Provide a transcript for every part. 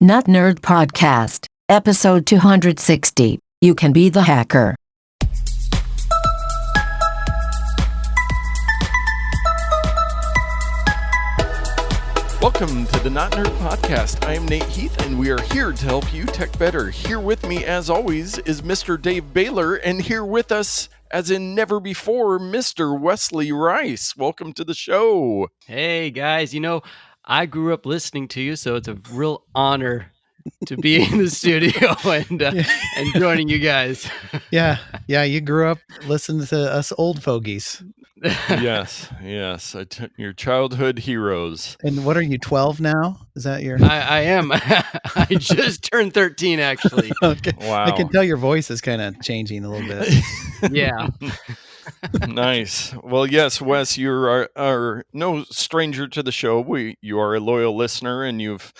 Not Nerd Podcast, episode 260. You can be the hacker. Welcome to the Not Nerd Podcast. I am Nate Heath, and we are here to help you tech better. Here with me, as always, is Mr. Dave Baylor, and here with us, as in never before, Mr. Wesley Rice. Welcome to the show. Hey, guys. I grew up listening to you, so it's a real honor to be in the studio and joining you guys. Yeah, you grew up listening to us old fogies. Yes. Your childhood heroes. And what are you, 12 now? Is that your... I am. I just turned 13, actually. Okay. Wow. I can tell your voice is kind of changing a little bit. Yeah. Nice. Well, yes, Wes, you are no stranger to the show. You are a loyal listener, and you've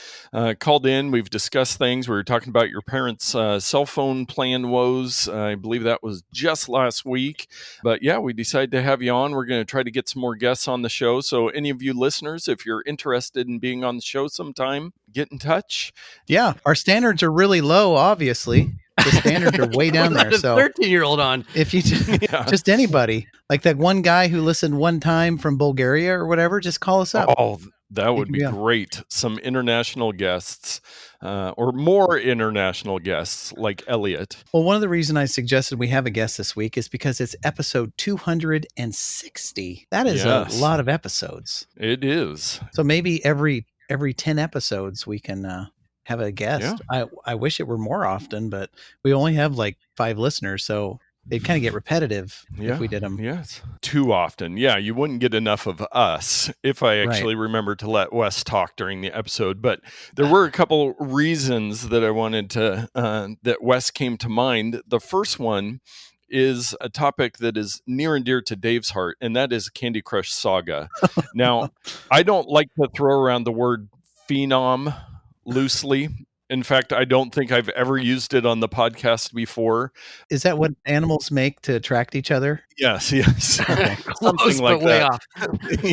called in. We've discussed things. We were talking about your parents' cell phone plan woes. I believe that was just last week. But yeah, we decided to have you on. We're going to try to get some more guests on the show. So any of you listeners, if you're interested in being on the show sometime, get in touch. Yeah, our standards are really low, obviously. The standards are way down there. So 13-year-old on. If you just anybody, like that one guy who listened one time from Bulgaria or whatever, just call us up. Oh, that would be great. Some international guests or more international guests like Elliot. Well, one of the reasons I suggested we have a guest this week is because it's episode 260. That is a lot of episodes. It is. So maybe every 10 episodes we can have a guest. Yeah. I wish it were more often, but we only have like 5 listeners, so they'd kind of get repetitive if we did them. Yes. Too often. Yeah, you wouldn't get enough of us if I actually remember to let Wes talk during the episode. But there were a couple reasons that I wanted to, that Wes came to mind. The first one is a topic that is near and dear to Dave's heart, and that is Candy Crush Saga. Now, I don't like to throw around the word phenom loosely. In fact, I don't think I've ever used it on the podcast before. Is that what animals make to attract each other? Yes. Something like that. Way off.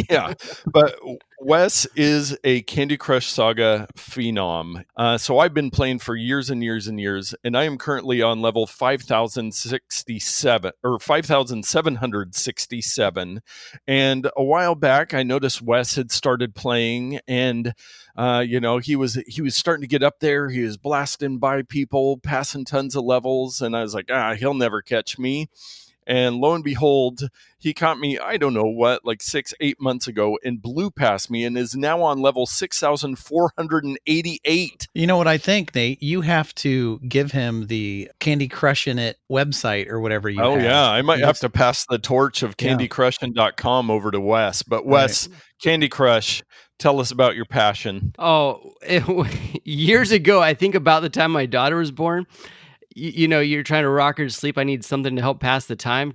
Yeah. But Wes is a Candy Crush Saga phenom. So I've been playing for years and years and years, and I am currently on level 5,067 or 5,767. And a while back, I noticed Wes had started playing, and he was starting to get up there. He was blasting by people, passing tons of levels, and I was like, he'll never catch me. And lo and behold, he caught me, I don't know what, like 6-8 months ago, and blew past me and is now on level 6,488. You know what I think, Nate? You have to give him the Candy Crushin' It website or whatever you have. Oh, yeah. I might have to pass the torch of candycrushin.com over to Wes. But Wes, Candy Crush, tell us about your passion. Years ago, I think about the time my daughter was born, you're trying to rock her to sleep. I need something to help pass the time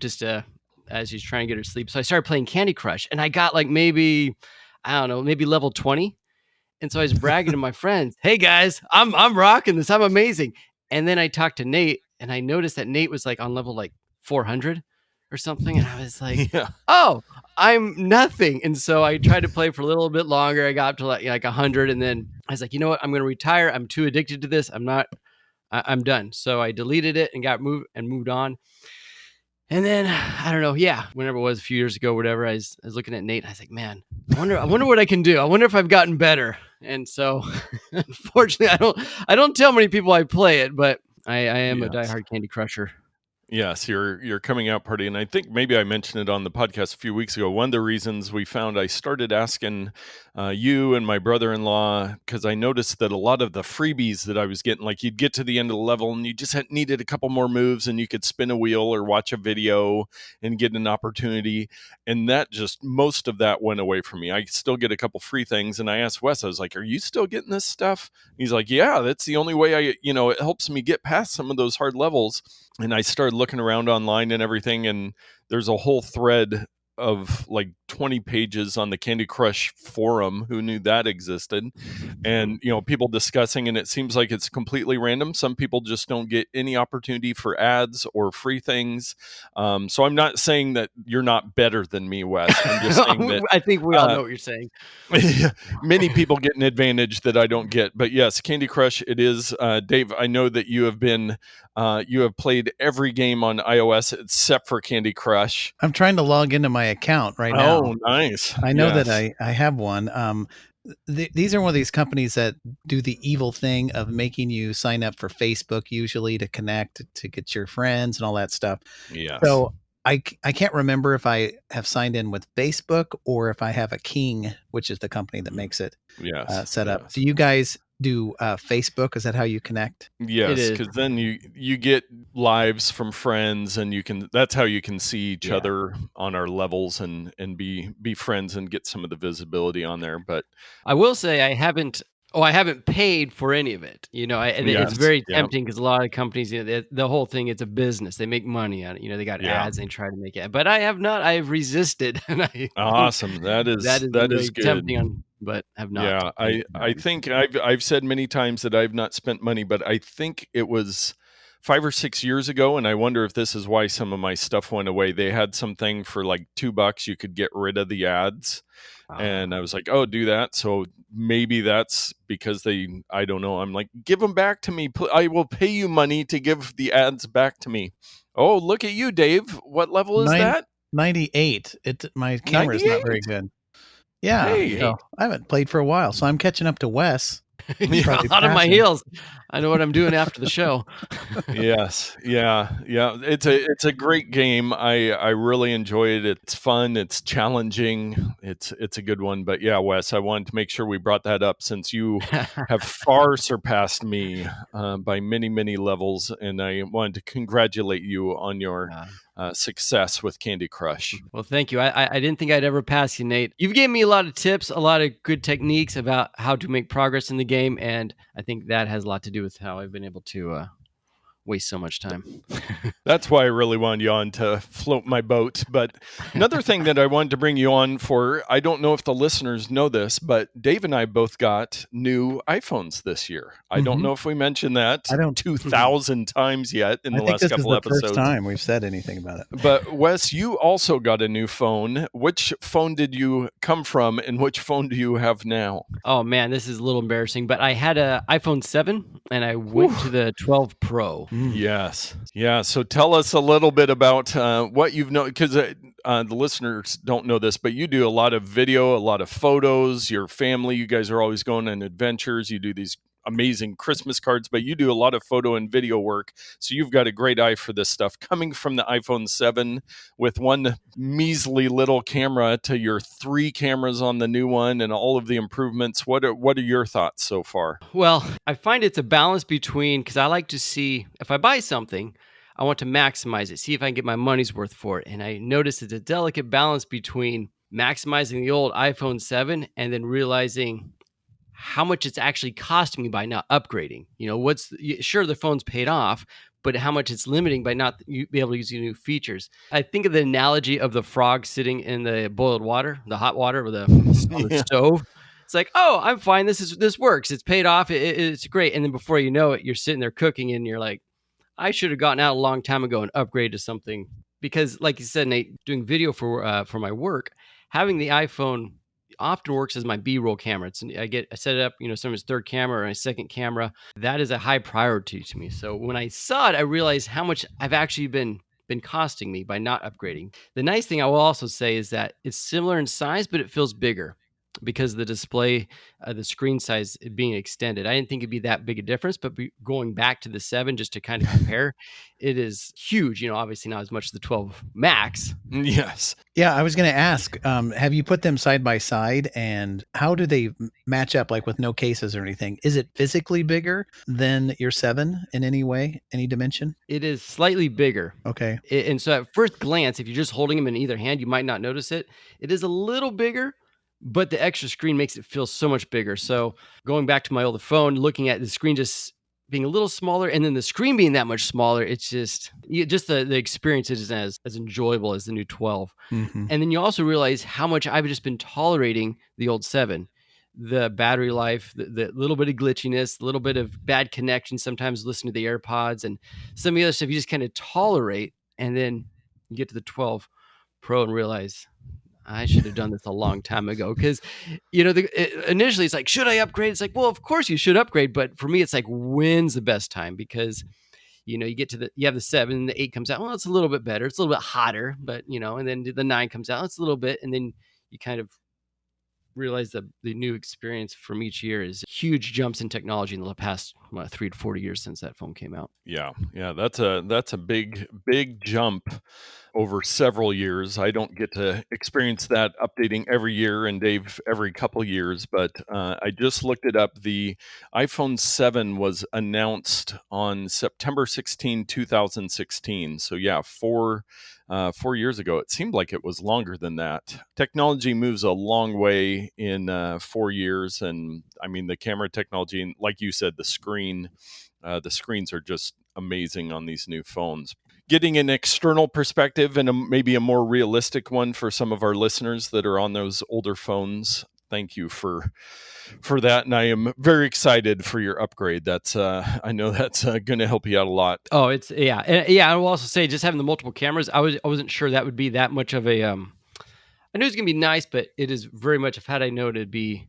as she's trying to get her to sleep. So I started playing Candy Crush, and I got like maybe level 20. And so I was bragging to my friends, "Hey guys, I'm rocking this. I'm amazing." And then I talked to Nate, and I noticed that Nate was like on level like 400 or something. And I was like, "Oh, I'm nothing." And so I tried to play for a little bit longer. I got up to like 100, and then I was like, "You know what? I'm going to retire. I'm too addicted to this. I'm done." So I deleted it and moved on. And then I don't know. Yeah, whenever it was a few years ago, whatever, I was looking at Nate. And I was like, "Man, I wonder what I can do. I wonder if I've gotten better." And so, unfortunately, I don't tell many people I play it, but I am a diehard Candy Crusher. Yes, your coming out party. And I think maybe I mentioned it on the podcast a few weeks ago. One of the reasons we found I started asking you and my brother-in-law, because I noticed that a lot of the freebies that I was getting, like you'd get to the end of the level and you just needed a couple more moves and you could spin a wheel or watch a video and get an opportunity. And that most of that went away from me. I still get a couple free things. And I asked Wes, I was like, "Are you still getting this stuff?" He's like, "Yeah, that's the only way it helps me get past some of those hard levels." And I started looking around online and everything, and there's a whole thread of like 20 pages on the Candy Crush forum. Who knew that existed? And, people discussing, and it seems like it's completely random. Some people just don't get any opportunity for ads or free things. So I'm not saying that you're not better than me, Wes. I'm just saying that I think we all know what you're saying. many people get an advantage that I don't get. But yes, Candy Crush, it is. Dave, I know that you have played every game on iOS except for Candy Crush. I'm trying to log into my account right now. Oh, nice. I know that I have one. These are one of these companies that do the evil thing of making you sign up for Facebook usually to connect, to get your friends and all that stuff. Yes. So I can't remember if I have signed in with Facebook or if I have a King, which is the company that makes it set up. Do you guys do Facebook? Is that how you connect? Yes, because then you get lives from friends, and that's how you can see each other on our levels and be friends and get some of the visibility on there. But I will say I haven't paid for any of it. It's very tempting because a lot of companies, the whole thing, it's a business. They make money on it. They got ads and try to make it. But I have not. I have resisted. Awesome. That is good. Tempting but have not. Yeah, I think I've said many times that I've not spent money, but I think it was 5 or 6 years ago, and I wonder if this is why some of my stuff went away. They had something for like $2 you could get rid of the ads. And I was like, oh, do that. So maybe that's because I don't know. I'm like, give them back to me. I will pay you money to give the ads back to me. Oh, look at you, Dave. What level is that? 98. My camera's 98? not very good. Yeah. Hey. So I haven't played for a while, so I'm catching up to Wes. Out of my heels. I know what I'm doing after the show. Yes. Yeah. It's a great game. I really enjoy it. It's fun. It's challenging. It's a good one. But yeah, Wes, I wanted to make sure we brought that up since you have far surpassed me by many, many levels. And I wanted to congratulate you on your success with Candy Crush. Well, thank you. I didn't think I'd ever pass you, Nate. You've given me a lot of tips, a lot of good techniques about how to make progress in the game, and I think that has a lot to do with how I've been able to waste so much time. That's why I really wanted you on, to float my boat. But another thing that I wanted to bring you on for, I don't know if the listeners know this, but Dave and I both got new iPhones this year. I don't know if we mentioned that 2,000 times yet in the last couple episodes. First time we've said anything about it. But Wes, you also got a new phone. Which phone did you come from, and which phone do you have now? Oh man, this is a little embarrassing, but I had an iPhone 7 and I went to the 12 Pro. Yes. Yeah. So tell us a little bit about what you've known, because the listeners don't know this, but you do a lot of video, a lot of photos, your family, you guys are always going on adventures. You do these amazing Christmas cards, but you do a lot of photo and video work. So you've got a great eye for this stuff. Coming from the iPhone 7 with one measly little camera to your 3 cameras on the new one and all of the improvements. What are your thoughts so far? Well, I find it's a balance between, because I like to see, if I buy something, I want to maximize it, see if I can get my money's worth for it. And I notice it's a delicate balance between maximizing the old iPhone 7 and then realizing how much it's actually costing me by not upgrading. Sure, the phone's paid off, but how much it's limiting by not be able to use new features. I think of the analogy of the frog sitting in the boiled water, the hot water with on the stove. It's like, oh, I'm fine. This works. It's paid off. It's great. And then before you know it, you're sitting there cooking and you're like, I should have gotten out a long time ago and upgraded to something. Because like you said, Nate, doing video for my work, having the iPhone often works as my B-roll camera. I set it up, someone's third camera or my second camera. That is a high priority to me. So when I saw it, I realized how much I've actually been costing me by not upgrading. The nice thing I will also say is that it's similar in size, but it feels bigger because the display, the screen size being extended. I didn't think it'd be that big a difference, but going back to the 7 just to kind of compare, it is huge. Obviously not as much as the 12 Max. Yes. Yeah, I was going to ask, have you put them side by side, and how do they match up, like with no cases or anything? Is it physically bigger than your 7 in any way, any dimension? It is slightly bigger. Okay. And so at first glance, if you're just holding them in either hand, you might not notice it. It is a little bigger, but the extra screen makes it feel so much bigger. So going back to my older phone, looking at the screen just being a little smaller and then the screen being that much smaller, it's just the experience isn't as enjoyable as the new 12. Mm-hmm. And then you also realize how much I've just been tolerating the old 7. The battery life, the little bit of glitchiness, a little bit of bad connection, sometimes listen to the AirPods and some of the other stuff you just kind of tolerate. And then you get to the 12 Pro and realize I should have done this a long time ago. Because, initially it's like, should I upgrade? It's like, well, of course you should upgrade. But for me, it's like, when's the best time? Because, you get to you have the 7 and the 8 comes out. Well, it's a little bit better. It's a little bit hotter, but, and then the 9 comes out. It's a little bit. And then you kind of realize the new experience from each year is huge jumps in technology in the past 3 to 40 years since that phone came out. Yeah. That's a big jump over several years. I don't get to experience that updating every year, and Dave every couple years, but I just looked it up. The iPhone 7 was announced on September 16, 2016. So yeah, 4 years ago. It seemed like it was longer than that. Technology moves a long way in 4 years, and I mean the camera technology, and like you said, the screens are just amazing on these new phones. Getting an external perspective and maybe a more realistic one for some of our listeners that are on those older phones. Thank you for that, and I am very excited for your upgrade. That's I know that's going to help you out a lot. Oh, it's I will also say, just having the multiple cameras, I wasn't sure that would be that much of a. I knew it was going to be nice, but it is very much. If had I known it'd be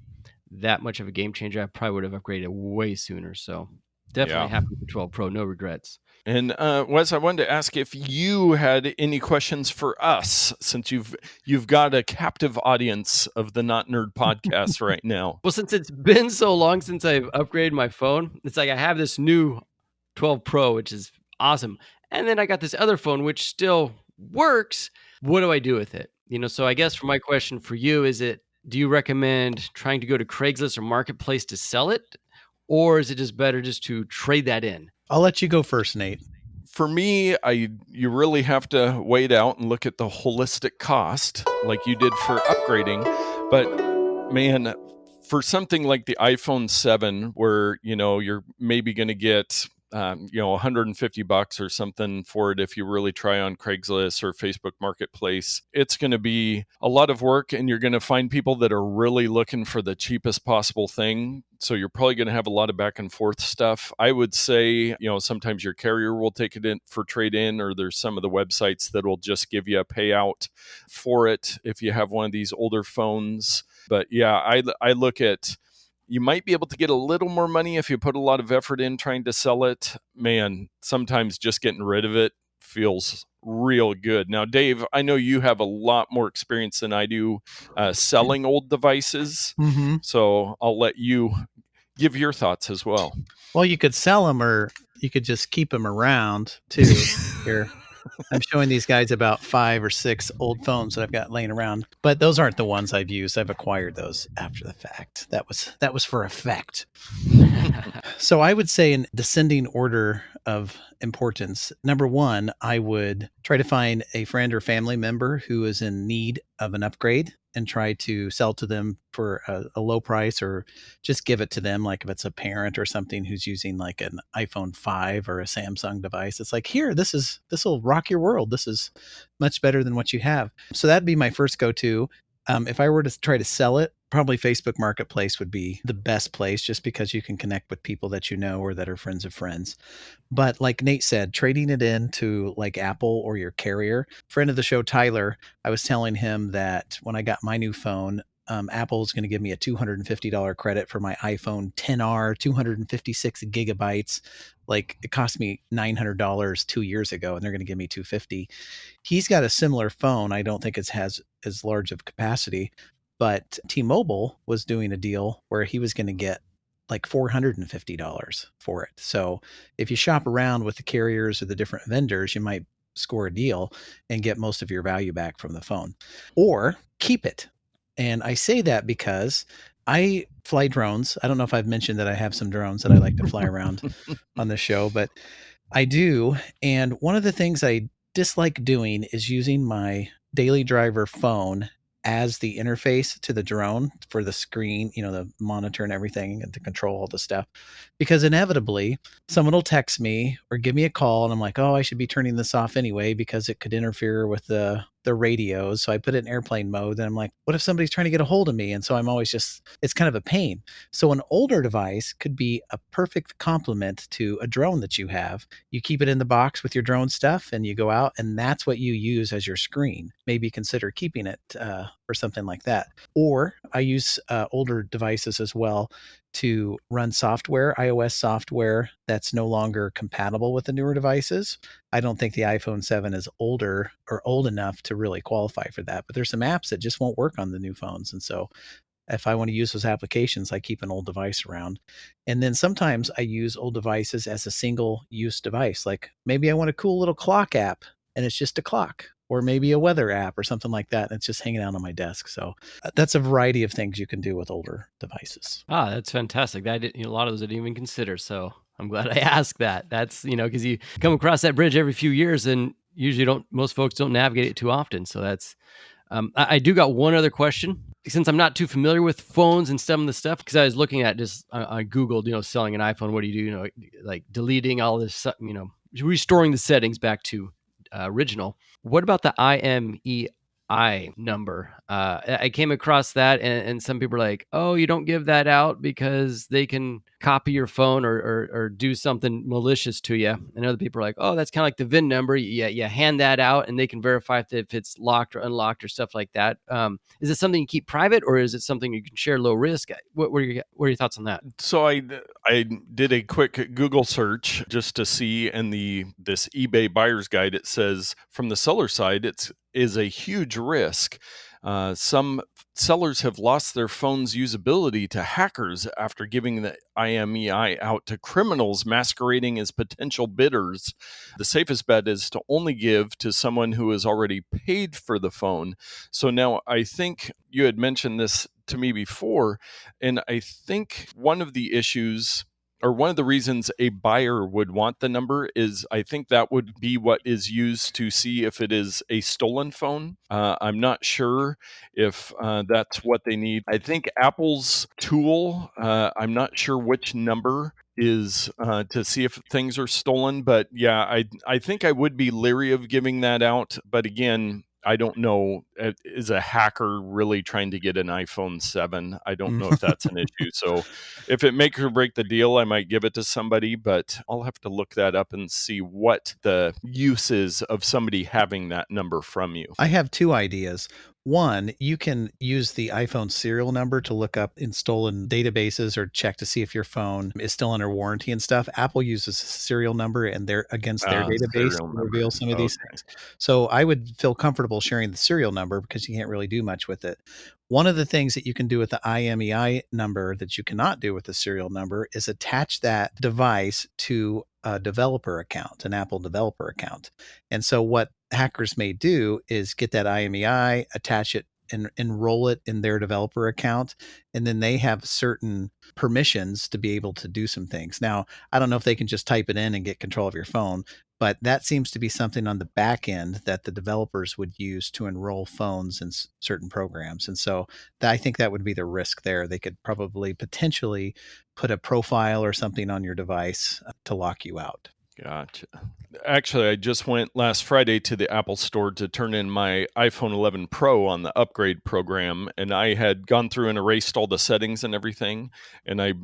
that much of a game changer, I probably would have upgraded way sooner. So definitely happy with the 12 Pro, no regrets. And Wes, I wanted to ask if you had any questions for us, since you've got a captive audience of the Not Nerd podcast right now. Well, since it's been so long since I've upgraded my phone, it's like I have this new 12 Pro, which is awesome. And then I got this other phone, which still works. What do I do with it? So I guess for my question for you, do you recommend trying to go to Craigslist or Marketplace to sell it? Or is it just better just to trade that in? I'll let you go first, Nate. For me, you really have to wait out and look at the holistic cost like you did for upgrading. But man, for something like the iPhone 7, where, you're maybe going to get, $150 or something for it if you really try on Craigslist or Facebook Marketplace, it's going to be a lot of work, and you're going to find people that are really looking for the cheapest possible thing. So you're probably going to have a lot of back and forth stuff. I would say, sometimes your carrier will take it in for trade-in, or there's some of the websites that will just give you a payout for it if you have one of these older phones. But yeah, I look at, you might be able to get a little more money if you put a lot of effort in trying to sell it. Man, sometimes just getting rid of it feels real good. Now, Dave, I know you have a lot more experience than I do selling old devices. Mm-hmm. So I'll let you give your thoughts as well. Well, you could sell them, or you could just keep them around too. Here, I'm showing these guys about 5 or 6 old phones that I've got laying around, but those aren't the ones I've used. I've acquired those after the fact. That was for effect. So I would say, in descending order of importance, number 1, I would try to find a friend or family member who is in need of an upgrade and try to sell to them for a low price, or just give it to them. Like if it's a parent or something who's using like an iPhone 5 or a Samsung device, it's like, here, this will rock your world. This is much better than what you have. So that'd be my first go-to. If I were to try to sell it, probably Facebook Marketplace would be the best place, just because you can connect with people that you know or that are friends of friends. But like Nate said, trading it in to like Apple or your carrier. Friend of the show, Tyler, I was telling him that when I got my new phone, Apple is going to give me a $250 credit for my iPhone XR, 256 gigabytes. Like it cost me $900 2 years ago, and they're going to give me $250. He's got a similar phone. I don't think it has as large of capacity, but T-Mobile was doing a deal where he was going to get like $450 for it. So if you shop around with the carriers or the different vendors, you might score a deal and get most of your value back from the phone, or keep it. And I say that because I fly drones. I don't know if I've mentioned that I have some drones that I like to fly around on the show, but I do. And one of the things I dislike doing is using my daily driver phone as the interface to the drone for the screen, the monitor and everything, and to control all the stuff. Because inevitably someone will text me or give me a call and I'm like, oh, I should be turning this off anyway because it could interfere with the radios. So I put it in airplane mode and I'm like, what if somebody's trying to get a hold of me? And so I'm always it's kind of a pain. So an older device could be a perfect complement to a drone that you have. You keep it in the box with your drone stuff and you go out and that's what you use as your screen. Maybe consider keeping it for something like that. Or I use older devices as well to run software, iOS software that's no longer compatible with the newer devices. I don't think the iPhone 7 is older or old enough to really qualify for that, but there's some apps that just won't work on the new phones. And so if I want to use those applications, I keep an old device around. And then sometimes I use old devices as a single use device. Like maybe I want a cool little clock app and it's just a clock, or maybe a weather app or something like that. And it's just hanging out on my desk. So that's a variety of things you can do with older devices. Ah, that's fantastic. That a lot of those I didn't even consider. So I'm glad I asked that. That's, because you come across that bridge every few years and usually most folks don't navigate it too often. So that's, I do got one other question. Since I'm not too familiar with phones and some of the stuff, because I was looking at just, I Googled, selling an iPhone. What do you do? Like deleting all this, restoring the settings back to original. What about the IMEI number? I came across that and some people are like, oh, you don't give that out because they can copy your phone or do something malicious to you. And other people are like, oh, that's kind of like the VIN number. You hand that out and they can verify if it's locked or unlocked or stuff like that. Is it something you keep private or is it something you can share low risk? What are your thoughts on that? So I did a quick Google search just to see, and this eBay buyer's guide, it says from the seller side, is a huge risk. Some sellers have lost their phone's usability to hackers after giving the IMEI out to criminals masquerading as potential bidders. The safest bet is to only give to someone who has already paid for the phone. So now I think you had mentioned this to me before, and I think one of the issues, or one of the reasons a buyer would want the number is I think that would be what is used to see if it is a stolen phone. I'm not sure if that's what they need. I think Apple's tool, I'm not sure which number is to see if things are stolen. But yeah, I think I would be leery of giving that out. But again, I don't know. Is a hacker really trying to get an iPhone 7? I don't know if that's an issue. So if it make or break the deal, I might give it to somebody, but I'll have to look that up and see what the use is of somebody having that number from you. I have two ideas. One, you can use the iPhone serial number to look up in stolen databases or check to see if your phone is still under warranty and stuff. Apple uses a serial number and they're against their database to reveal some of these things. So I would feel comfortable sharing the serial number because you can't really do much with it. One of the things that you can do with the IMEI number that you cannot do with the serial number is attach that device to a developer account, an Apple developer account. And so what hackers may do is get that IMEI, attach it and enroll it in their developer account. And then they have certain permissions to be able to do some things. Now, I don't know if they can just type it in and get control of your phone, but that seems to be something on the back end that the developers would use to enroll phones in certain programs. And so I think that would be the risk there. They could probably potentially put a profile or something on your device to lock you out. Gotcha. Actually, I just went last Friday to the Apple store to turn in my iPhone 11 Pro on the upgrade program, and I had gone through and erased all the settings and everything, and I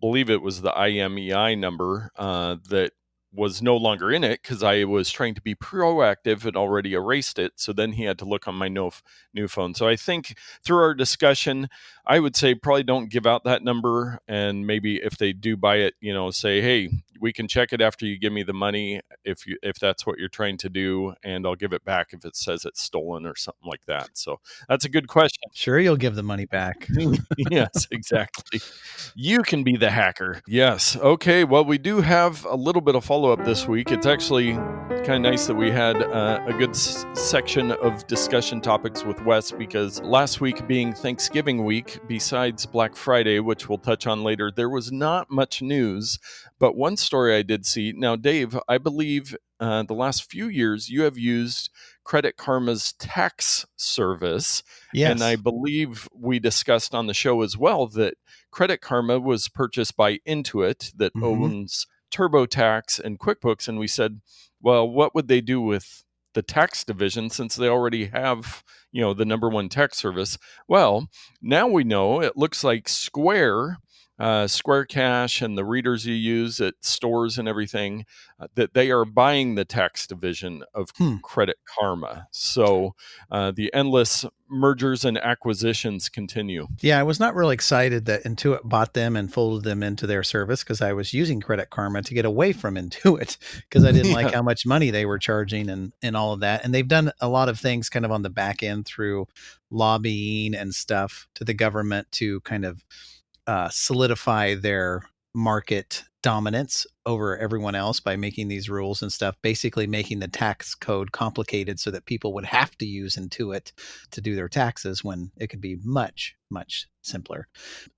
believe it was the IMEI number that was no longer in it because I was trying to be proactive and already erased it. So then he had to look on my new phone. So I think through our discussion, I would say probably don't give out that number. And maybe if they do buy it, say, hey, we can check it after you give me the money if that's what you're trying to do, and I'll give it back if it says it's stolen or something like that. So that's a good question. Sure, you'll give the money back. Yes, exactly. You can be the hacker. Yes. Okay. Well, we do have a little bit of follow-up this week. It's actually kind of nice that we had a good section of discussion topics with Wes, because last week being Thanksgiving week, besides Black Friday, which we'll touch on later, there was not much news. But one story I did see, now, Dave, I believe the last few years you have used Credit Karma's tax service. Yes. And I believe we discussed on the show as well that Credit Karma was purchased by Intuit that owns TurboTax and QuickBooks. And we said, well, what would they do with the tax division since they already have, the number one tax service? Well, now we know it looks like Square Cash and the readers you use at stores and everything, that they are buying the tax division of Credit Karma. So the endless mergers and acquisitions continue. Yeah, I was not really excited that Intuit bought them and folded them into their service because I was using Credit Karma to get away from Intuit because I didn't like how much money they were charging and all of that. And they've done a lot of things kind of on the back end through lobbying and stuff to the government to kind of solidify their market dominance over everyone else by making these rules and stuff, basically making the tax code complicated so that people would have to use Intuit to do their taxes when it could be much, much simpler.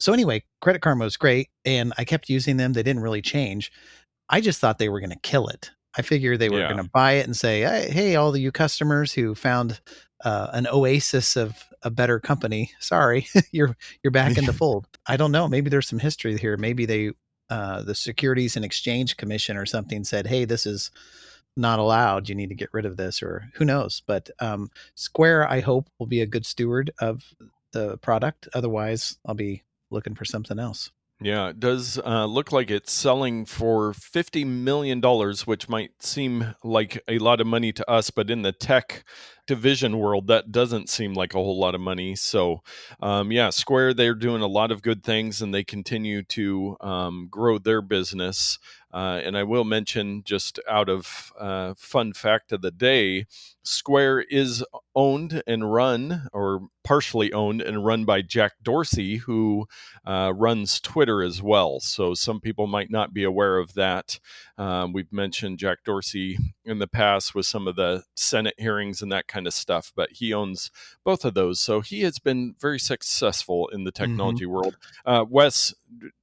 So anyway, Credit Karma was great and I kept using them. They didn't really change. I just thought they were going to kill it. I figured they were going to buy it and say, hey, all of you customers who found an oasis of a better company, sorry, you're back in the fold. I don't know. Maybe there's some history here. Maybe they, the Securities and Exchange Commission or something said, hey, this is not allowed. You need to get rid of this, or who knows. But Square, I hope, will be a good steward of the product. Otherwise, I'll be looking for something else. Yeah, it does look like it's selling for $50 million, which might seem like a lot of money to us, but in the tech division world, that doesn't seem like a whole lot of money. So, Square, they're doing a lot of good things and they continue to grow their business. And I will mention, just out of fun fact of the day, Square is owned and run, or partially owned and run, by Jack Dorsey, who runs Twitter as well. So some people might not be aware of that. We've mentioned Jack Dorsey in the past with some of the Senate hearings and that kind of stuff, but he owns both of those. So he has been very successful in the technology world. Wes,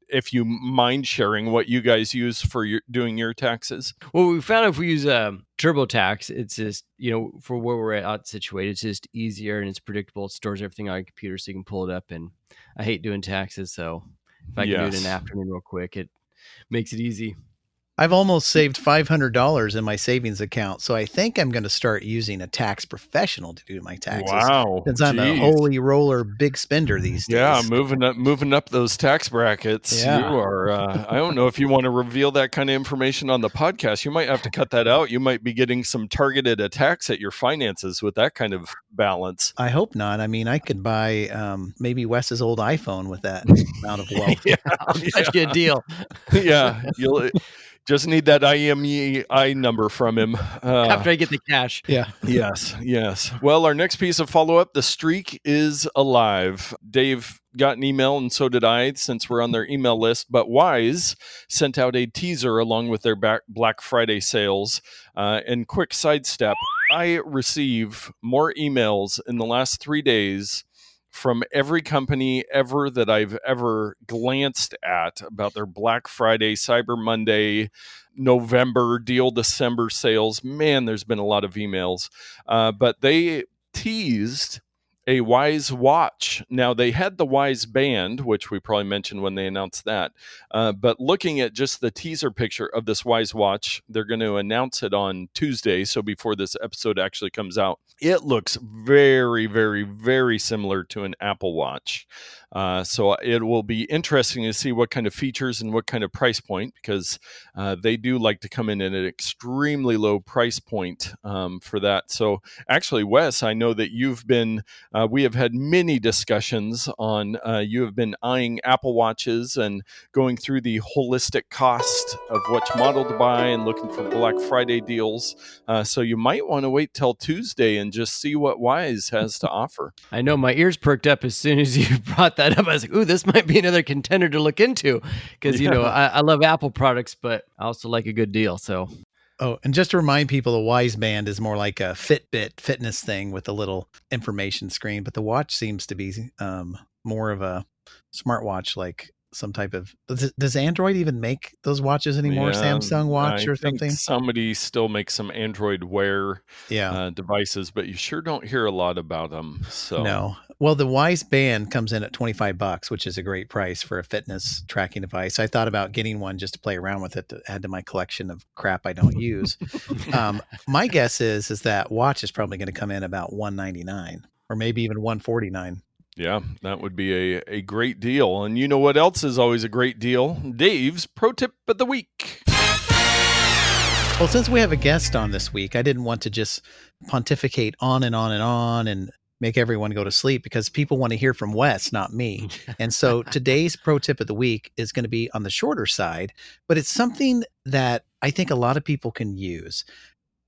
if you mind sharing what you guys use for doing your taxes. Well, we found if we use TurboTax, it's just, for where we're at situated, it's just easier and it's predictable. It stores everything on your computer so you can pull it up. And I hate doing taxes, so if I can do it in an afternoon real quick, it makes it easy. I've almost saved $500 in my savings account, so I think I'm going to start using a tax professional to do my taxes. Wow, since I'm a holy roller big spender these days. Yeah, moving up those tax brackets. Yeah. You are. I don't know if you want to reveal that kind of information on the podcast. You might have to cut that out. You might be getting some targeted attacks at your finances with that kind of balance. I hope not. I mean, I could buy maybe Wes's old iPhone with that amount of wealth. I'll get you a deal. Yeah, you'll. Just need that IMEI number from him. After I get the cash. Yeah. Yes. Well, our next piece of follow-up, the streak is alive. Dave got an email, and so did I, since we're on their email list. But Wise sent out a teaser along with their Black Friday sales. And quick sidestep, I receive more emails in the last 3 days from every company ever that I've ever glanced at about their Black Friday, Cyber Monday, November, Deal December sales. Man, there's been a lot of emails. But they teased a Wise watch. Now, they had the Wise band, which we probably mentioned when they announced that. But looking at just the teaser picture of this Wise watch, they're going to announce it on Tuesday, so before this episode actually comes out. It looks very, very, very similar to an Apple Watch. So it will be interesting to see what kind of features and what kind of price point, because they do like to come in at an extremely low price point for that. So actually, Wes, I know that you've been, we have had many discussions on, you have been eyeing Apple Watches and going through the holistic cost of which model to buy and looking for Black Friday deals. So you might want to wait till Tuesday and just see what Wise has to offer. I know my ears perked up as soon as you brought that up. I was like, ooh, this might be another contender to look into, because, I love Apple products, but I also like a good deal. So. Oh, and just to remind people, the Wise Band is more like a Fitbit fitness thing with a little information screen, but the watch seems to be more of a smartwatch like some type of. Does Android even make those watches anymore? Yeah, Samsung Watch I or think something? somebody still makes some Android Wear Yeah. devices, but you sure don't hear a lot about them. So No. Well, the Wise Band comes in at $25, which is a great price for a fitness tracking device. I thought about getting one just to play around with it to add to my collection of crap I don't use. My guess is that watch is probably going to come in about $199 or maybe even $149. yeah, that would be a great deal. And you know what else is always a great deal? Dave's Pro Tip of the Week. Well, since we have a guest on this week, I didn't want to just pontificate on and on and on and make everyone go to sleep because people want to hear from Wes, not me. And so today's pro tip of the week is going to be on the shorter side, but it's something that I think a lot of people can use.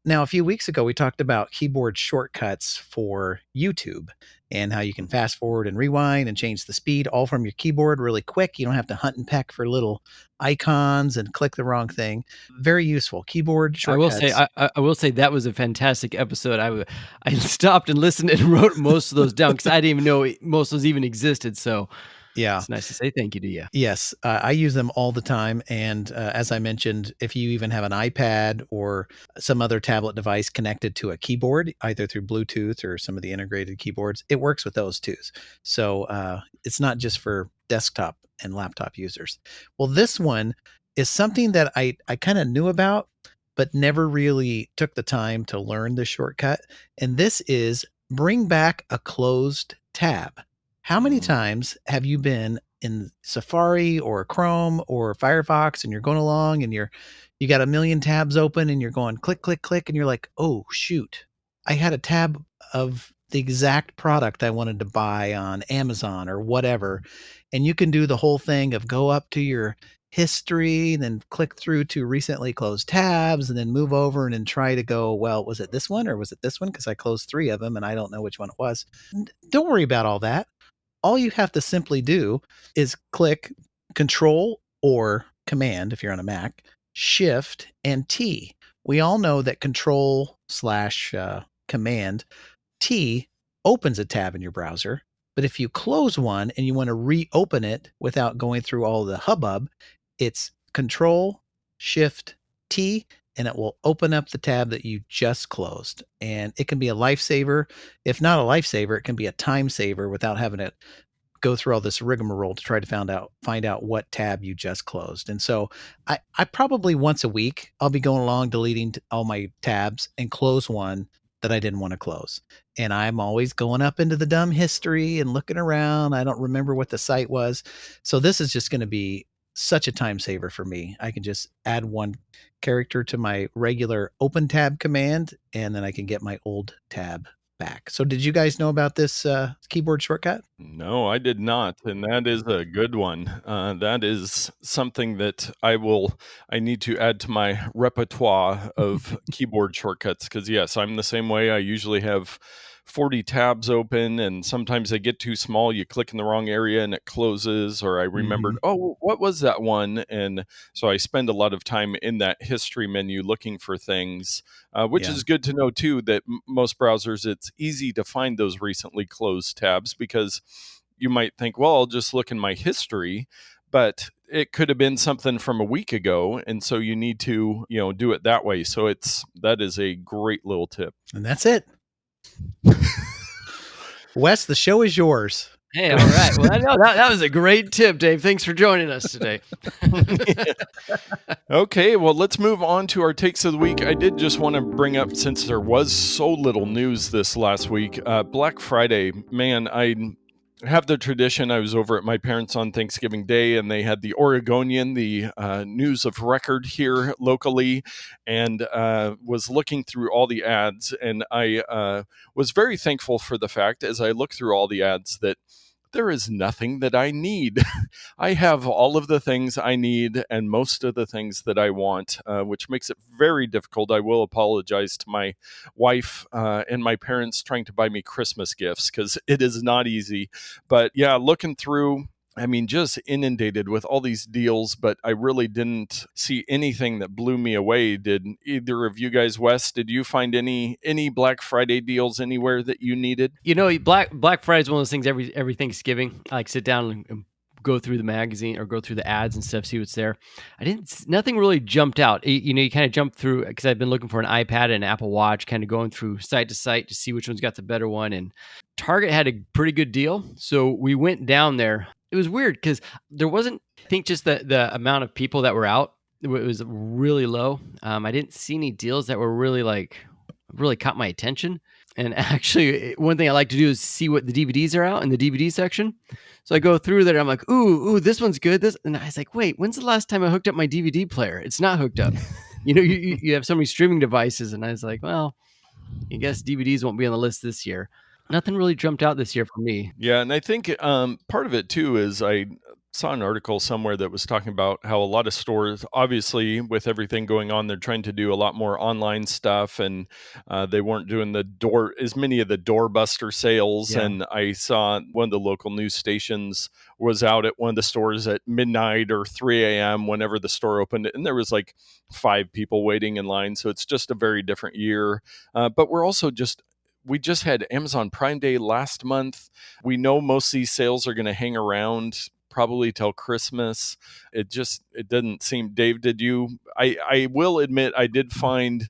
Now, a few weeks ago, we talked about keyboard shortcuts for YouTube and how you can fast forward and rewind and change the speed all from your keyboard really quick. You don't have to hunt and peck for little icons and click the wrong thing. Very useful keyboard shortcuts. I will say that was a fantastic episode. I stopped and listened and wrote most of those down because I didn't even know most of those even existed. So Yeah. it's nice to say thank you to you. Yes, I use them all the time. And as I mentioned, if you even have an iPad or some other tablet device connected to a keyboard, either through Bluetooth or some of the integrated keyboards, it works with those too. So it's not just for desktop and laptop users. Well, this one is something that I kind of knew about, but never really took the time to learn the shortcut. And this is bring back a closed tab. How many times have you been in Safari or Chrome or Firefox and you're going along and you got a million tabs open and you're going click, click, click, and you're like, oh, shoot, I had a tab of the exact product I wanted to buy on Amazon or whatever. And you can do the whole thing of go up to your history, then click through to recently closed tabs and then move over and then try to go, well, was it this one or was it this one? Because I closed 3 of them and I don't know which one it was. Don't worry about all that. All you have to simply do is click Control or Command if you're on a Mac, Shift, and T. We all know that Control/Command T opens a tab in your browser. But if you close one and you want to reopen it without going through all the hubbub, it's Control, Shift, T, and it will open up the tab that you just closed. And it can be a lifesaver. If not a lifesaver, it can be a time saver without having to go through all this rigmarole to try to find out what tab you just closed. And so I probably once a week, I'll be going along deleting all my tabs and close one that I didn't want to close. And I'm always going up into the dumb history and looking around. I don't remember what the site was. So this is just going to be such a time saver for me. I can just add one character to my regular open tab command, and then I can get my old tab back. So did you guys know about this keyboard shortcut? No, I did not. And that is a good one. That is something that I need to add to my repertoire of keyboard shortcuts. Because yes, I'm the same way. I usually have 40 tabs open and sometimes they get too small. You click in the wrong area and it closes, or I remembered, oh, what was that one? And so I spend a lot of time in that history menu looking for things, which is good to know too, that most browsers, it's easy to find those recently closed tabs because you might think, well, I'll just look in my history, but it could have been something from a week ago. And so you need to, do it that way. So that is a great little tip. And that's it. Wes, the show is yours. Hey, all right. Well, I know that was a great tip, Dave. Thanks for joining us today. Okay, well, let's move on to our takes of the week. I did just want to bring up, since there was so little news this last week, Black Friday. Man, I have the tradition. I was over at my parents' on Thanksgiving Day, and they had the Oregonian, the news of record here locally, and was looking through all the ads. And I was very thankful for the fact, as I looked through all the ads, that there is nothing that I need. I have all of the things I need and most of the things that I want, which makes it very difficult. I will apologize to my wife and my parents trying to buy me Christmas gifts because it is not easy. But yeah, looking through, I mean, just inundated with all these deals, but I really didn't see anything that blew me away. Did either of you guys, Wes, did you find any Black Friday deals anywhere that you needed? Black Friday is one of those things every Thanksgiving. I like sit down and go through the magazine or go through the ads and stuff, see what's there. Nothing really jumped out. You kind of jump through because I've been looking for an iPad and an Apple Watch, kind of going through site to site to see which one's got the better one. And Target had a pretty good deal. So we went down there. It was weird because there wasn't, I think, just the amount of people that were out. It was really low. I didn't see any deals that were really caught my attention. And actually, one thing I like to do is see what the DVDs are out in the DVD section. So I go through there. I'm like, ooh, this one's good. And I was like, wait, when's the last time I hooked up my DVD player? It's not hooked up. You have so many streaming devices. And I was like, well, I guess DVDs won't be on the list this year. Nothing really jumped out this year for me. Yeah, and I think part of it too is I saw an article somewhere that was talking about how a lot of stores, obviously with everything going on, they're trying to do a lot more online stuff, and they weren't doing as many of the doorbuster sales. Yeah. And I saw one of the local news stations was out at one of the stores at midnight or 3 a.m. whenever the store opened, and there was like 5 people waiting in line. So it's just a very different year. But we just had Amazon Prime Day last month. We know most of these sales are going to hang around probably till Christmas. It didn't seem. Dave, did you? I will admit I did find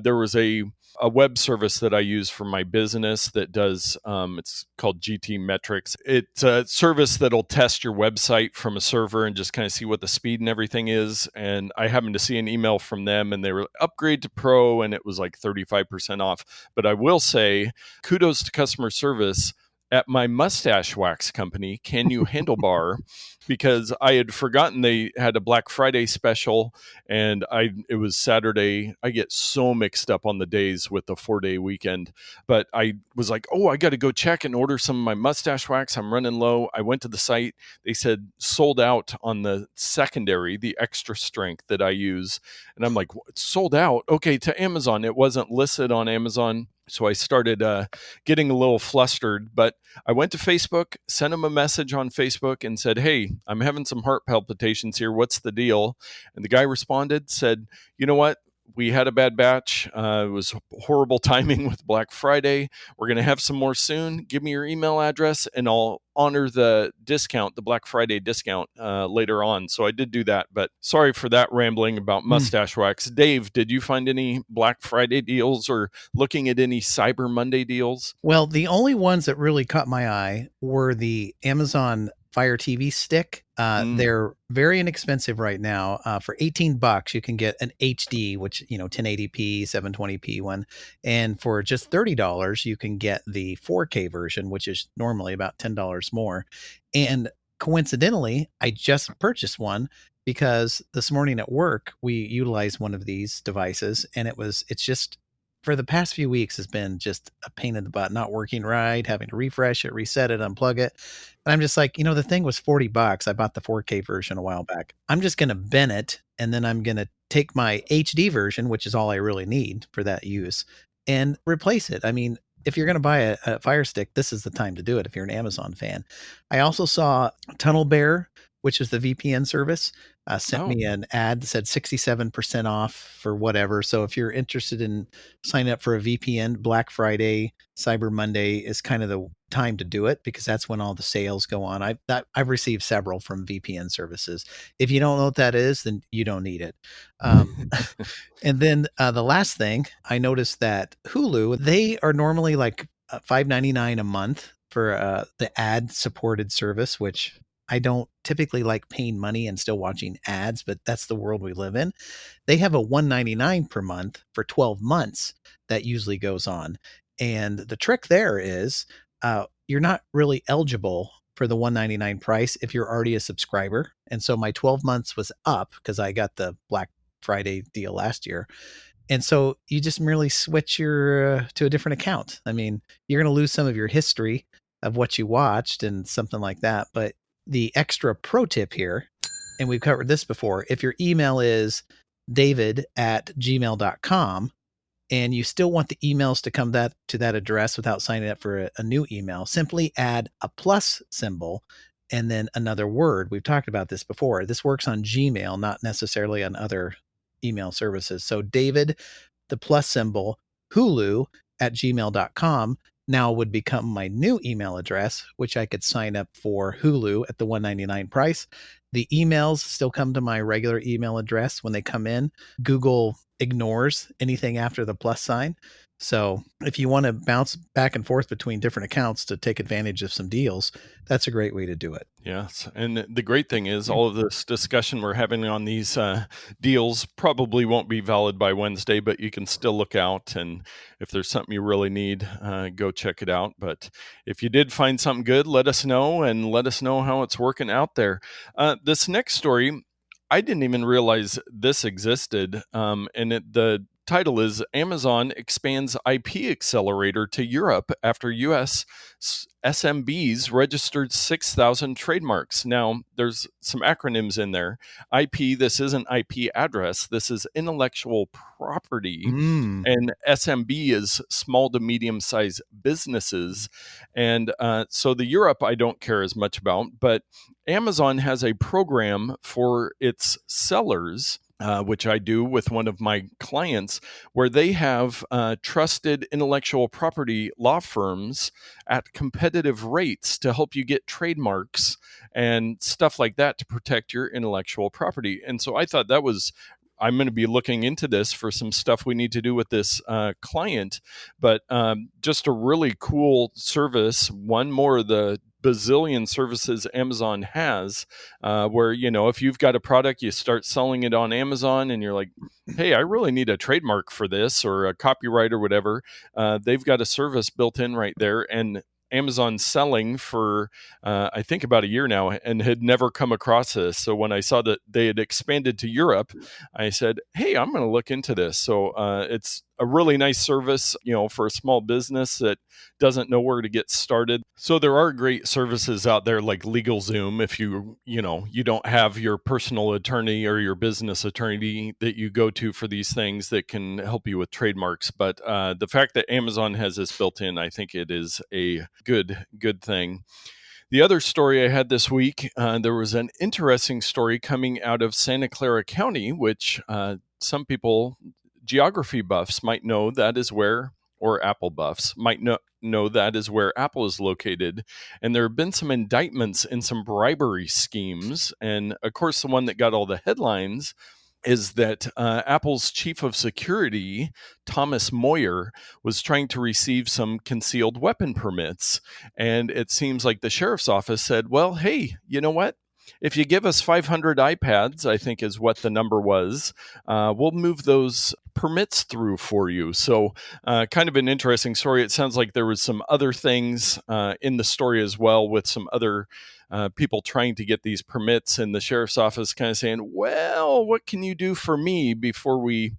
there was a web service that I use for my business that does, it's called GT Metrics. It's a service that'll test your website from a server and just kind of see what the speed and everything is. And I happened to see an email from them and they were upgrade to Pro and it was like 35% off. But I will say, kudos to customer service at my mustache wax company, Can You Handlebar, because I had forgotten they had a Black Friday special, and it was Saturday. I get so mixed up on the days with the 4-day weekend, but I was like, oh, I got to go check and order some of my mustache wax. I'm running low. I went to the site. They said sold out on the secondary, the extra strength that I use. And I'm like, it's sold out. Okay, to Amazon. It wasn't listed on Amazon. So I started getting a little flustered, but I went to Facebook, sent him a message on Facebook and said, hey, I'm having some heart palpitations here. What's the deal? And the guy responded, said, you know what? We had a bad batch. It was horrible timing with Black Friday. We're going to have some more soon. Give me your email address and I'll honor the discount, the Black Friday discount later on. So I did do that, but sorry for that rambling about mustache wax. Dave, did you find any Black Friday deals or looking at any Cyber Monday deals? Well, the only ones that really caught my eye were the Amazon Fire TV stick. They're very inexpensive right now. For $18, you can get an HD, which, 1080p, 720p one. And for just $30, you can get the 4K version, which is normally about $10 more. And coincidentally, I just purchased one because this morning at work, we utilized one of these devices, and it's just, for the past few weeks has been just a pain in the butt, not working right, having to refresh it, reset it, unplug it. And I'm just like, the thing was $40. I bought the 4K version a while back. I'm just going to bin it. And then I'm going to take my HD version, which is all I really need for that use, and replace it. I mean, if you're going to buy a Fire Stick, this is the time to do it if you're an Amazon fan. I also saw Tunnel Bear, which is the VPN service, sent me an ad that said 67% off for whatever. So if you're interested in signing up for a VPN, Black Friday, Cyber Monday is kind of the time to do it because that's when all the sales go on. I've received several from VPN services. If you don't know what that is, then you don't need it. And then the last thing, I noticed that Hulu, they are normally like $5.99 a month for the ad-supported service, which I don't typically like paying money and still watching ads, but that's the world we live in. They have a $1.99 per month for 12 months that usually goes on. And the trick there is you're not really eligible for the $1.99 price if you're already a subscriber. And so my 12 months was up because I got the Black Friday deal last year. And so you just merely switch to a different account. I mean, you're going to lose some of your history of what you watched and something like that, but the extra pro tip here, and we've covered this before, if your email is david@gmail.com and you still want the emails to come to that address without signing up for a new email, simply add a plus symbol and then another word. We've talked about this before. This works on Gmail, not necessarily on other email services. So David, the plus symbol, Hulu @gmail.com. now would become my new email address, which I could sign up for Hulu at the $199 price. The emails still come to my regular email address when they come in. Google ignores anything after the plus sign. So if you want to bounce back and forth between different accounts to take advantage of some deals, that's a great way to do it. Yes. And the great thing is all of this discussion we're having on these deals probably won't be valid by Wednesday, but you can still look out. And if there's something you really need, go check it out. But if you did find something good, let us know and let us know how it's working out there. This next story, I didn't even realize this existed. The title is Amazon expands IP accelerator to Europe after US SMBs registered 6,000 trademarks. Now, there's some acronyms in there. IP, this isn't IP address. This is intellectual property. And SMB is small to medium-sized businesses. And so the Europe I don't care as much about, but Amazon has a program for its sellers, which I do with one of my clients, where they have trusted intellectual property law firms at competitive rates to help you get trademarks and stuff like that to protect your intellectual property. And so I thought I'm going to be looking into this for some stuff we need to do with this client, but just a really cool service. One more of the bazillion services Amazon has, where, if you've got a product, you start selling it on Amazon and you're like, hey, I really need a trademark for this or a copyright or whatever. They've got a service built in right there. And Amazon's selling for, I think, about a year now and had never come across this. So when I saw that they had expanded to Europe, I said, hey, I'm going to look into this. So it's a really nice service, for a small business that doesn't know where to get started. So there are great services out there like LegalZoom if you don't have your personal attorney or your business attorney that you go to for these things that can help you with trademarks. But the fact that Amazon has this built in, I think it is a good thing. The other story I had this week, there was an interesting story coming out of Santa Clara County, which some people, geography buffs, might know that is where, or Apple buffs might know that is where Apple is located. And there have been some indictments in some bribery schemes. And of course, the one that got all the headlines is that Apple's chief of security, Thomas Moyer, was trying to receive some concealed weapon permits. And it seems like the sheriff's office said, well, hey, you know what? If you give us 500 iPads, I think is what the number was, we'll move those permits through for you. So kind of an interesting story. It sounds like there was some other things in the story as well with some other people trying to get these permits, and the sheriff's office kind of saying, well, what can you do for me before we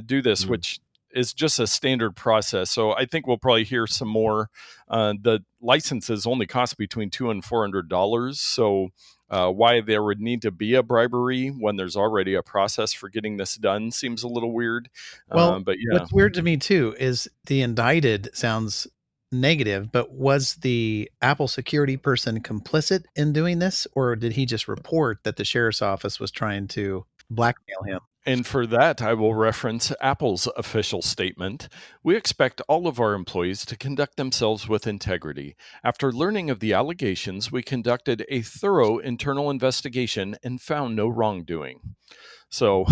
do this, which is just a standard process. So I think we'll probably hear some more. The licenses only cost between $200 and $400. So why there would need to be a bribery when there's already a process for getting this done seems a little weird. Well, but yeah, what's weird to me too is the indicted sounds negative, but was the Apple security person complicit in doing this, or did he just report that the sheriff's office was trying to blackmail him? And for that, I will reference Apple's official statement. We expect all of our employees to conduct themselves with integrity. After learning of the allegations, we conducted a thorough internal investigation and found no wrongdoing. So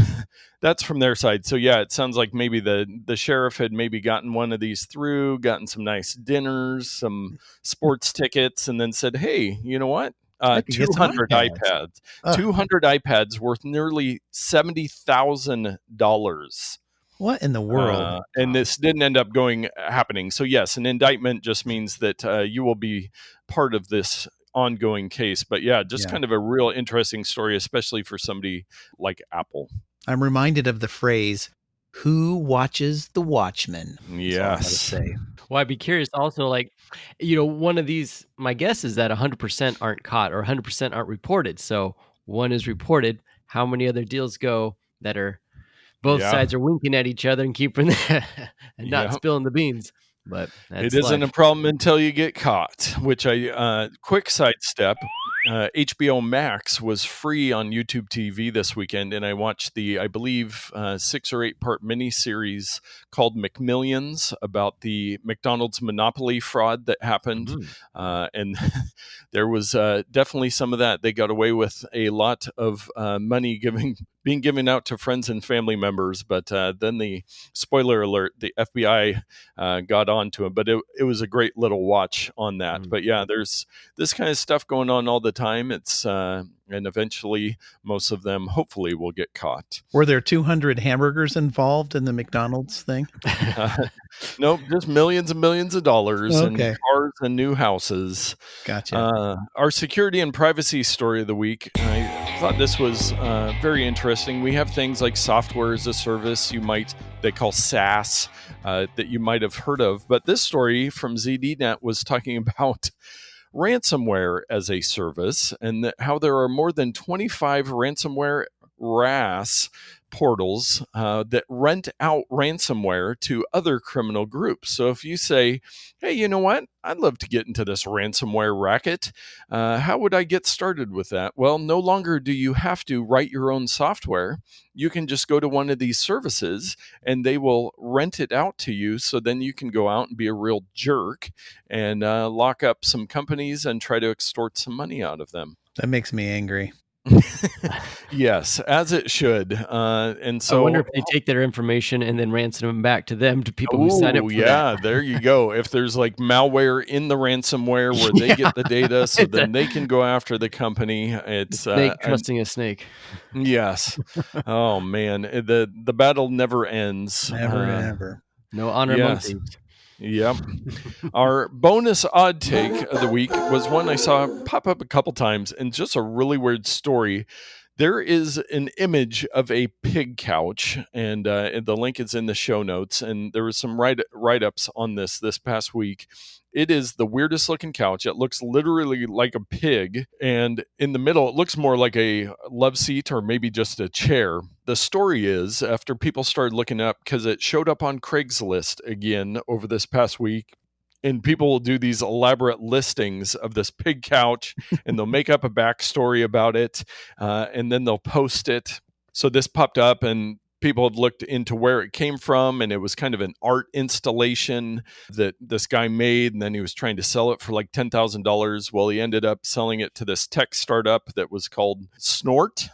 that's from their side. So yeah, it sounds like maybe the sheriff had maybe gotten one of these through, gotten some nice dinners, some sports tickets, and then said, hey, you know what? 200 iPads. 200 iPads worth nearly $70,000. What in the world? And this didn't end up happening. So yes, an indictment just means that you will be part of this ongoing case. But yeah, kind of a real interesting story, especially for somebody like Apple. I'm reminded of the phrase, who watches the watchman? Yes. Well, I'd be curious also, one of these, my guess is that 100% aren't caught or 100% aren't reported. So one is reported. How many other deals go that are both sides are winking at each other and keeping and not spilling the beans? But it isn't a problem until you get caught, which quick sidestep. HBO Max was free on YouTube TV this weekend, and I watched the, I believe, 6 or 8 part miniseries called McMillions about the McDonald's monopoly fraud that happened. And there was definitely some of that. They got away with a lot of money being given out to friends and family members, but then the spoiler alert, the FBI got on to him. But it was a great little watch on that. But yeah, there's this kind of stuff going on all the time. It's and eventually most of them hopefully will get caught. Were there 200 hamburgers involved in the McDonald's thing? Nope, just millions and millions of dollars and cars and new houses. Gotcha. Our security and privacy story of the week, I thought this was very interesting. We have things like software as a service they call SaaS, that you might have heard of. But this story from ZDNet was talking about ransomware as a service, and how there are more than 25 ransomware RAS portals that rent out ransomware to other criminal groups. So if you say, hey, you know what? I'd love to get into this ransomware racket. How would I get started with that? Well, no longer do you have to write your own software. You can just go to one of these services and they will rent it out to you. So then you can go out and be a real jerk and lock up some companies and try to extort some money out of them. That makes me angry. Yes, as it should. And so I wonder if they take their information and then ransom them back to them, to people who sign up for that. There you go. If there's like malware in the ransomware where they get the data, so then they can go after the company. It's snake trusting a snake. Yes. Oh man, the battle never ends. Never. No honor among thieves. Yep. Our bonus odd take of the week was one I saw pop up a couple times, and just a really weird story. There is an image of a pig couch, and the link is in the show notes, and there was some write-ups on this past week. It is the weirdest looking couch. It looks literally like a pig, and in the middle, it looks more like a love seat or maybe just a chair. The story is, after people started looking up, because it showed up on Craigslist again over this past week, and people will do these elaborate listings of this pig couch, and they'll make up a backstory about it, and then they'll post it. So this popped up, and people had looked into where it came from, and it was kind of an art installation that this guy made, and then he was trying to sell it for like $10,000. Well, he ended up selling it to this tech startup that was called Snort.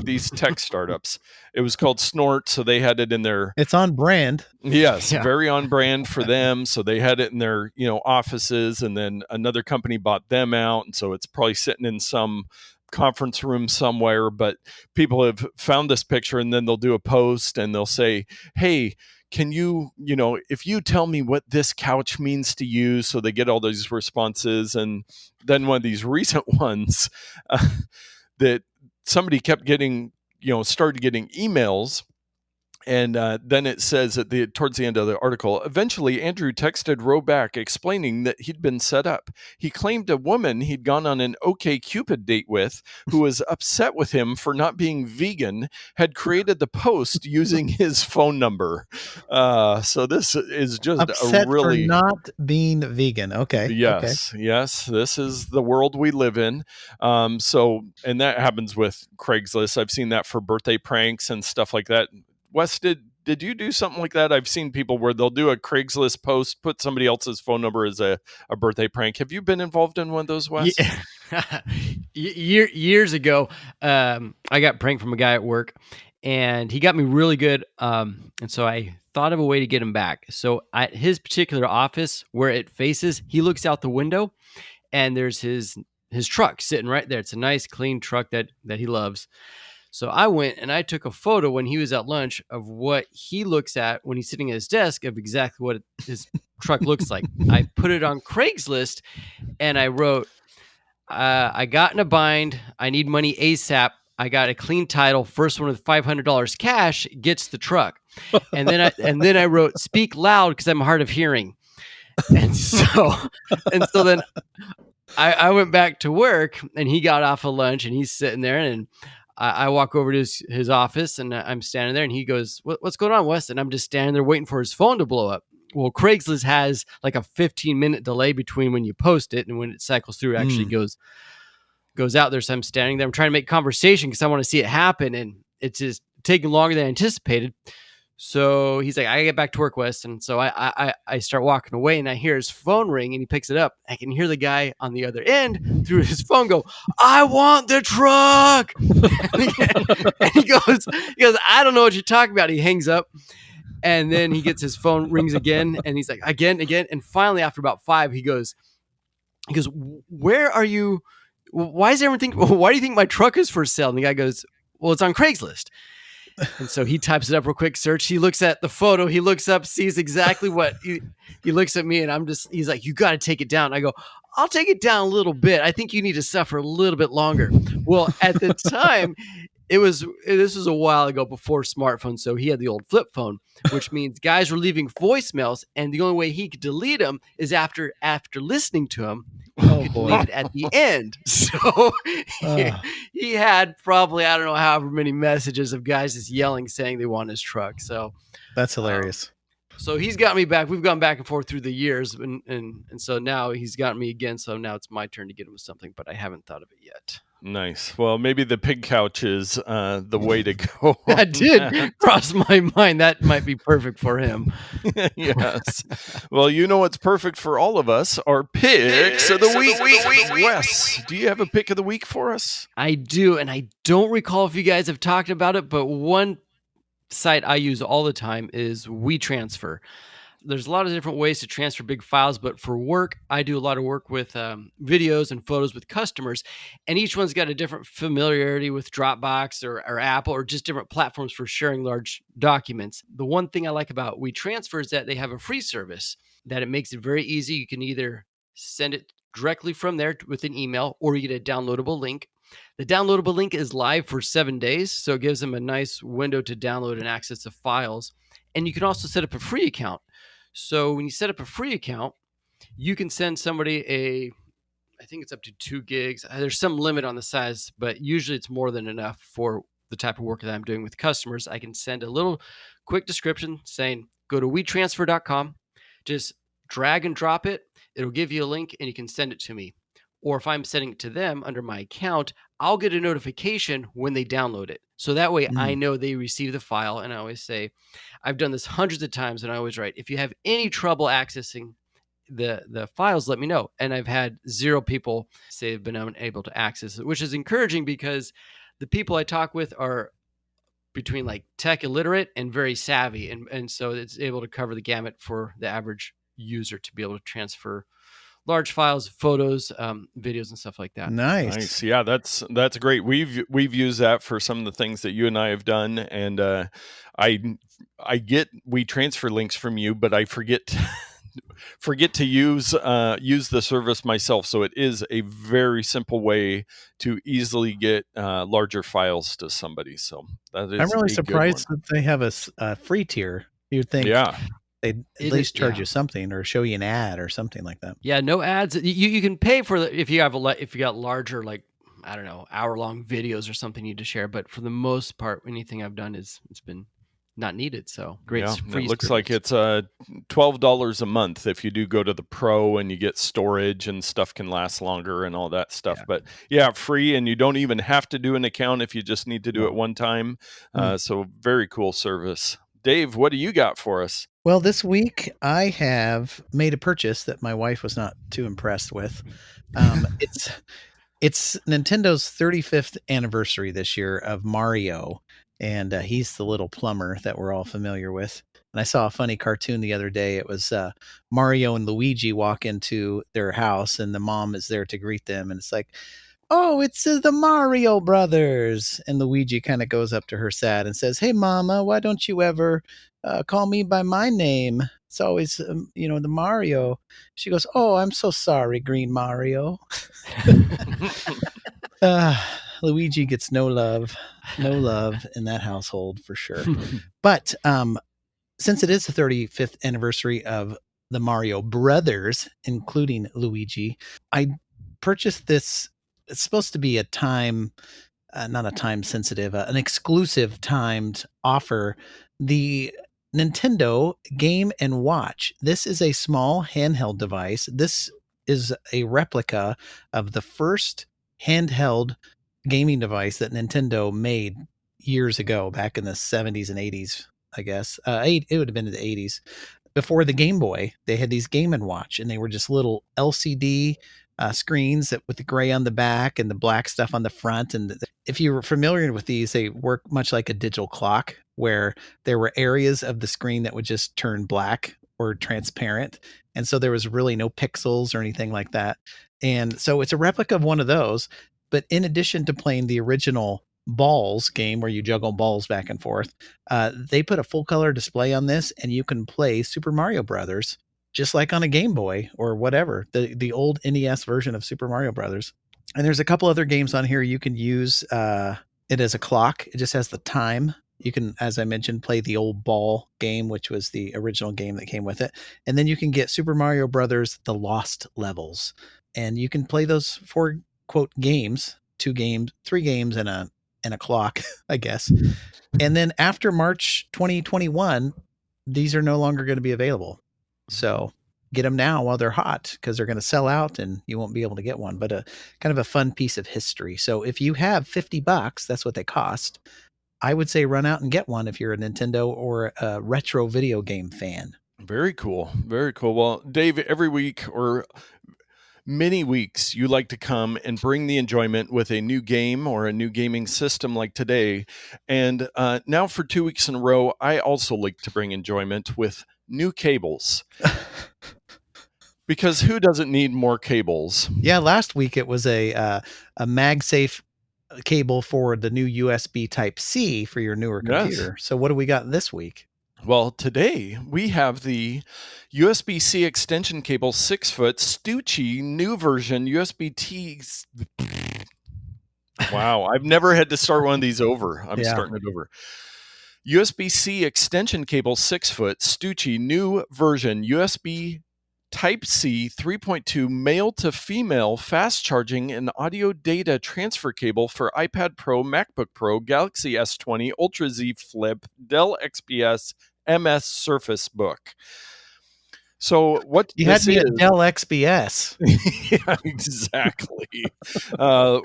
These tech startups. It was called Snort, so they had it in their... It's on brand. Yes, very on brand for them. So they had it in their offices, and then another company bought them out, and so it's probably sitting in some conference room somewhere. But people have found this picture, and then they'll do a post, and they'll say, hey, can you, if you tell me what this couch means to you? So they get all these responses. And then one of these recent ones that somebody kept getting, started getting emails. And then it says towards the end of the article, eventually Andrew texted Roe back explaining that he'd been set up. He claimed a woman he'd gone on an OkCupid date with, who was upset with him for not being vegan, had created the post using his phone number. So this is just upset a really... for not being vegan. Okay. Yes. This is the world we live in. And that happens with Craigslist. I've seen that for birthday pranks and stuff like that. Wes, did you do something like that? I've seen people where they'll do a Craigslist post, put somebody else's phone number as a birthday prank. Have you been involved in one of those, Wes? Yeah. Years ago, I got pranked from a guy at work, and he got me really good. And so I thought of a way to get him back. So at his particular office, where it faces, he looks out the window, and there's his truck sitting right there. It's a nice, clean truck that he loves. So I went and I took a photo when he was at lunch of what he looks at when he's sitting at his desk, of exactly what his truck looks like. I put it on Craigslist, and I wrote, I got in a bind. I need money ASAP. I got a clean title. First one with $500 cash gets the truck. And then I wrote, speak loud because I'm hard of hearing. And so then I went back to work, and he got off of lunch, and he's sitting there, and I walk over to his office, and I'm standing there, and he goes, what's going on, Wes? And I'm just standing there waiting for his phone to blow up. Well, Craigslist has like a 15-minute delay between when you post it and when it cycles through, it actually goes out there. So I'm standing there, I'm trying to make conversation because I want to see it happen, and it's just taking longer than anticipated. So he's like, I get back to work, Wes. And so I start walking away, and I hear his phone ring, and he picks it up. I can hear the guy on the other end through his phone go, I want the truck. And he goes, I don't know what you're talking about. He hangs up, and then he gets his phone rings again, and he's like, again. And finally, after about 5, he goes, where are you? Why do you think my truck is for sale? And the guy goes, well, it's on Craigslist. And so he types it up real quick, search. He looks at the photo. He looks up, sees exactly what he looks at me, and he's like, you got to take it down. I go, I'll take it down a little bit. I think you need to suffer a little bit longer. Well, at the time, this was a while ago before smartphones. So he had the old flip phone, which means guys were leaving voicemails, and the only way he could delete them is after listening to them. He could delete it at the end. So he had probably, I don't know, however many messages of guys just yelling, saying they want his truck. So that's hilarious. So he's got me back. We've gone back and forth through the years, and so now he's got me again. So now it's my turn to get him with something, but I haven't thought of it yet. Nice. Well, maybe the pig couch is the way to go. That did cross my mind. That might be perfect for him. Yes. Well, you know what's perfect for all of us? Our picks of the week. Wes, do you have a pick of the week for us? I do, and I don't recall if you guys have talked about it, but one site I use all the time is WeTransfer. There's a lot of different ways to transfer big files, but for work, I do a lot of work with videos and photos with customers, and each one's got a different familiarity with Dropbox or Apple or just different platforms for sharing large documents. The one thing I like about WeTransfer is that they have a free service, that it makes it very easy. You can either send it directly from there with an email, or you get a downloadable link. The downloadable link is live for 7 days, so it gives them a nice window to download and access the files. And you can also set up a free account. So when you set up a free account, you can send somebody I think it's up to 2 gigs. There's some limit on the size, but usually it's more than enough for the type of work that I'm doing with customers. I can send a little quick description saying, go to WeTransfer.com, just drag and drop it. It'll give you a link and you can send it to me. Or if I'm sending it to them under my account, I'll get a notification when they download it. So that way I know they receive the file. And I always say, I've done this hundreds of times, and I always write, if you have any trouble accessing the files, let me know. And I've had 0 people say they've been unable to access it, which is encouraging because the people I talk with are between like tech illiterate and very savvy. And so it's able to cover the gamut for the average user to be able to transfer large files, photos, videos, and stuff like that. Nice. Yeah, that's great. We've used that for some of the things that you and I have done, and I get WeTransfer links from you, but I forget to use the service myself. So it is a very simple way to easily get larger files to somebody. So that is. I'm really surprised that they have a free tier. You'd think, they'd at least charge you something or show you an ad or something like that. Yeah, no ads. You can pay for if you got larger, like, I don't know, hour-long videos or something you need to share. But for the most part, anything I've done it's been not needed. So great. Yeah, it looks like it's $12 a month if you do go to the Pro, and you get storage and stuff can last longer and all that stuff. But yeah, free, and you don't even have to do an account if you just need to do it one time. So very cool service. Dave, what do you got for us? Well, this week I have made a purchase that my wife was not too impressed with. It's Nintendo's 35th anniversary this year of Mario, and he's the little plumber that we're all familiar with. And I saw a funny cartoon the other day. It was Mario and Luigi walk into their house, and the mom is there to greet them, and it's like, oh, it's the Mario brothers. And Luigi kind of goes up to her sad and says, hey, Mama, why don't you ever call me by my name? It's always, the Mario. She goes, oh, I'm so sorry, Green Mario. Luigi gets no love in that household for sure. But since it is the 35th anniversary of the Mario brothers, including Luigi, I purchased this. It's supposed to be a time, not a time sensitive, an exclusive timed offer. The Nintendo Game & Watch. This is a small handheld device. This is a replica of the first handheld gaming device that Nintendo made years ago, back in the 70s and 80s, I guess. It would have been in the 80s. Before the Game Boy, they had these Game & Watch, and they were just little LCD screens that with the gray on the back and the black stuff on the front. And if you were familiar with these, they work much like a digital clock, where there were areas of the screen that would just turn black or transparent. And so there was really no pixels or anything like that. And so it's a replica of one of those. But in addition to playing the original Balls game where you juggle balls back and forth, they put a full color display on this, and you can play Super Mario Brothers just like on a Game Boy or whatever, the old NES version of Super Mario Brothers. And there's a couple other games on here. You can use it as a clock. It just has the time. You can, as I mentioned, play the old ball game, which was the original game that came with it. And then you can get Super Mario Brothers, The Lost Levels. And you can play those 4, quote, games, 2 games, 3 games and a clock, I guess. And then after March 2021, these are no longer going to be available. So get them now while they're hot, because they're going to sell out and you won't be able to get one. But kind of a fun piece of history. So if you have $50, that's what they cost. I would say run out and get one if you're a Nintendo or a retro video game fan. Very cool. Very cool. Well, Dave, every week or many weeks, you like to come and bring the enjoyment with a new game or a new gaming system like today. And now for 2 weeks in a row, I also like to bring enjoyment with new cables. Because who doesn't need more cables? Yeah, last week it was a MagSafe cable for the new USB Type-C for your newer computer. Yes. So what do we got this week? Well, today we have the USB-C extension cable 6-foot Stucci new version USB-T. Wow, I've never had to start one of these over. I'm starting it over. USB-C extension cable 6-foot Stucci new version USB Type-C 3.2 male to female fast charging and audio data transfer cable for iPad Pro, MacBook Pro, Galaxy S20, Ultra Z Flip, Dell XPS, MS Surface Book. So what you had me at Dell XPS. Yeah, exactly.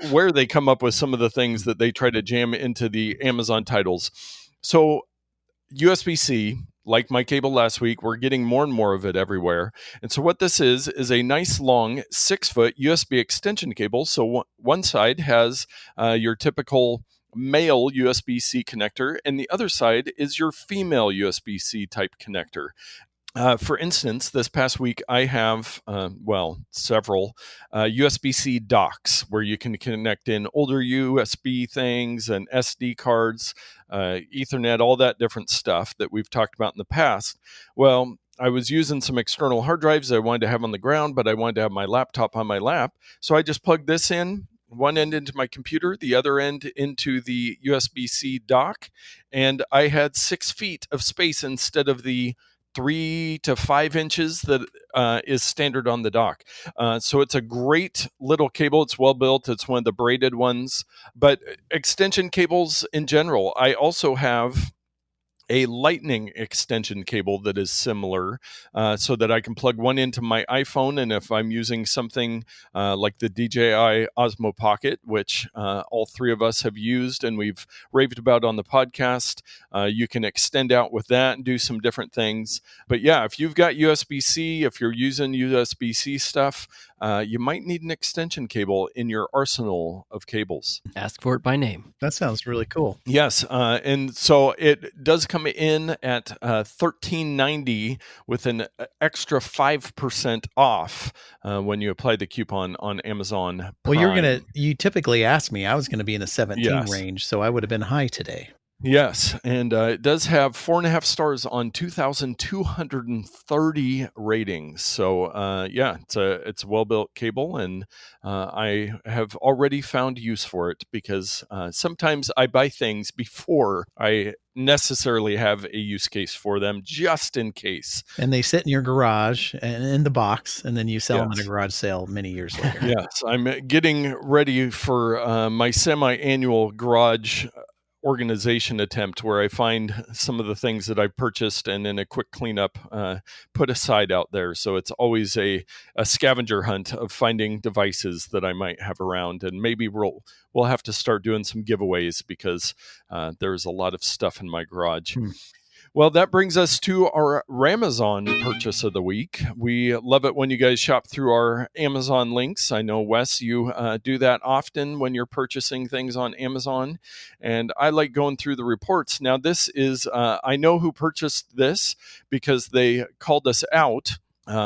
Where they come up with some of the things that they try to jam into the Amazon titles. So USB-C, like my cable last week, we're getting more and more of it everywhere. And so what this is a nice long 6-foot USB extension cable. So one side has your typical male USB-C connector, and the other side is your female USB-C type connector. For instance, this past week, I have, several USB-C docks where you can connect in older USB things and SD cards, Ethernet, all that different stuff that we've talked about in the past. Well, I was using some external hard drives I wanted to have on the ground, but I wanted to have my laptop on my lap. So I just plugged this in, one end into my computer, the other end into the USB-C dock, and I had 6 feet of space instead of the 3 to 5 inches that is standard on the dock. So it's a great little cable. It's well built. It's one of the braided ones. But extension cables in general, I also have a lightning extension cable that is similar, so that I can plug one into my iPhone. And if I'm using something like the DJI Osmo Pocket, which all 3 of us have used and we've raved about on the podcast, you can extend out with that and do some different things. But yeah, if you've got USB-C, if you're using USB-C stuff, you might need an extension cable in your arsenal of cables. Ask for it by name. That sounds really cool. Yes, and so it does come in at $13.90 with an extra 5% off when you apply the coupon on Amazon Prime. Well, you typically ask me. I was going to be in the 17 range, so I would have been high today. Yes, and it does have 4.5 stars on 2,230 ratings. So it's a well-built cable, and I have already found use for it because sometimes I buy things before I necessarily have a use case for them, just in case. And they sit in your garage and in the box, and then you sell them at a garage sale many years later. Yes, I'm getting ready for my semi-annual garage organization attempt where I find some of the things that I purchased and in a quick cleanup put aside out there. So it's always a scavenger hunt of finding devices that I might have around, and maybe we'll have to start doing some giveaways because there's a lot of stuff in my garage. Well, that brings us to our Ramazon purchase of the week. We love it when you guys shop through our Amazon links. I know, Wes, you do that often when you're purchasing things on Amazon, and I like going through the reports. Now, this is, I know who purchased this because they called us out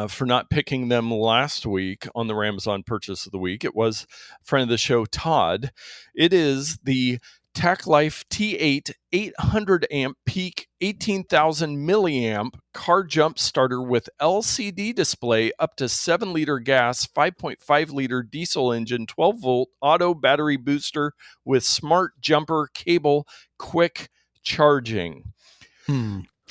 for not picking them last week on the Ramazon purchase of the week. It was a friend of the show, Todd. It is the TacLife T8 800 amp peak 18,000 milliamp car jump starter with LCD display, up to 7-liter gas, 5.5 liter diesel engine, 12 volt auto battery booster with smart jumper cable, quick charging.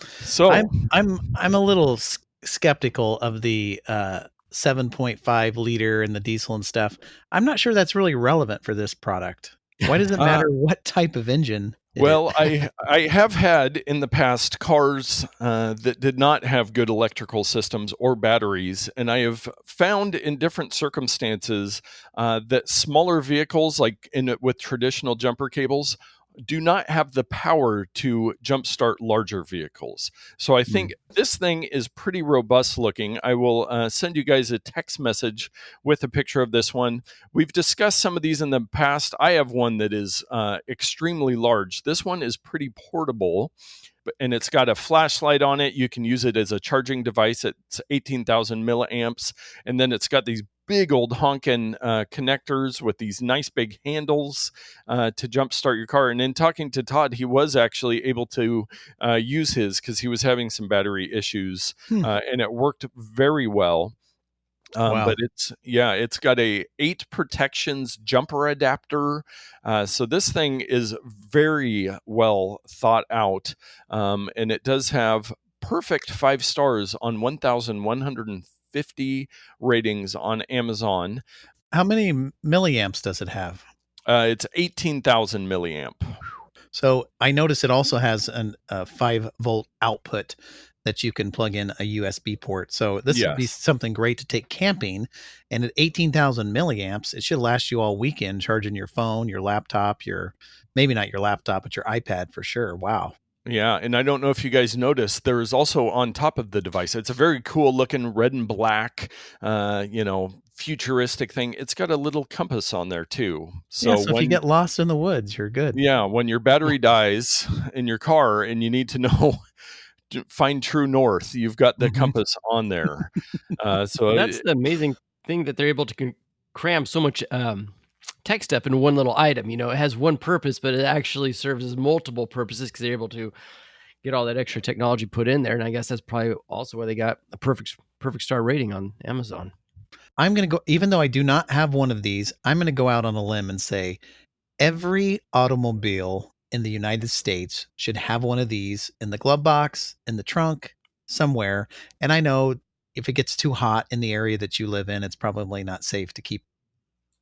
So I'm a little skeptical of the 7.5 liter and the diesel and stuff. I'm not sure that's really relevant for this product. Why does it matter what type of engine? Well, I have had in the past cars that did not have good electrical systems or batteries, and I have found in different circumstances that smaller vehicles, like with traditional jumper cables, do not have the power to jumpstart larger vehicles. So I think this thing is pretty robust looking. I will send you guys a text message with a picture of this one. We've discussed some of these in the past. I have one that is extremely large. This one is pretty portable, and it's got a flashlight on it. You can use it as a charging device. It's 18,000 milliamps. And then it's got these big old honking connectors with these nice big handles to jumpstart your car. And in talking to Todd, he was actually able to use his because he was having some battery issues, and it worked very well. Wow. But it's got a 8 protections jumper adapter. So this thing is very well thought out. And it does have perfect 5 stars on 1,150 ratings on Amazon. How many milliamps does it have? It's 18,000 milliamp. So I notice it also has a 5-volt output that you can plug in a USB port. So this would be something great to take camping. And at 18,000 milliamps, it should last you all weekend charging your phone, your laptop, maybe not your laptop, but your iPad for sure. Wow. Yeah, and I don't know if you guys noticed, there is also on top of the device, it's a very cool looking red and black, futuristic thing. It's got a little compass on there too. So if you get lost in the woods, you're good. Yeah, when your battery dies in your car and you need to know, find true north, you've got the compass on there. So that's the amazing thing, that they're able to cram so much tech stuff in one little item. It has one purpose, but it actually serves as multiple purposes because they're able to get all that extra technology put in there. And I guess that's probably also why they got a perfect star rating on Amazon. I'm going to go, even though I do not have one of these, I'm going to go out on a limb and say every automobile in the United States should have one of these in the glove box, in the trunk, somewhere. And I know if it gets too hot in the area that you live in, it's probably not safe to keep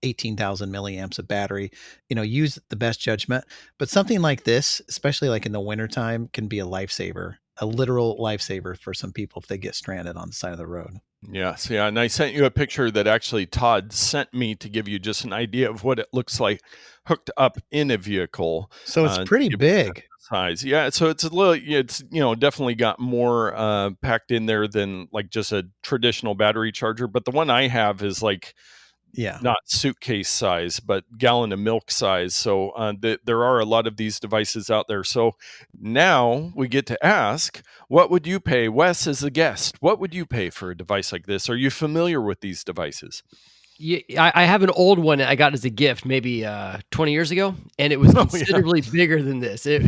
18,000 milliamps of battery. Use the best judgment. But something like this, especially like in the wintertime, can be a lifesaver, a literal lifesaver for some people if they get stranded on the side of the road. Yes, yeah. And I sent you a picture that actually Todd sent me to give you just an idea of what it looks like hooked up in a vehicle. So it's pretty big. Size. Yeah, so it's definitely got more packed in there than like just a traditional battery charger. But the one I have is like, not suitcase size, but gallon of milk size. So there are a lot of these devices out there. So now we get to ask, what would you pay? Wes, as a guest, what would you pay for a device like this? Are you familiar with these devices? Yeah, I have an old one I got as a gift maybe 20 years ago, and it was considerably bigger than this. It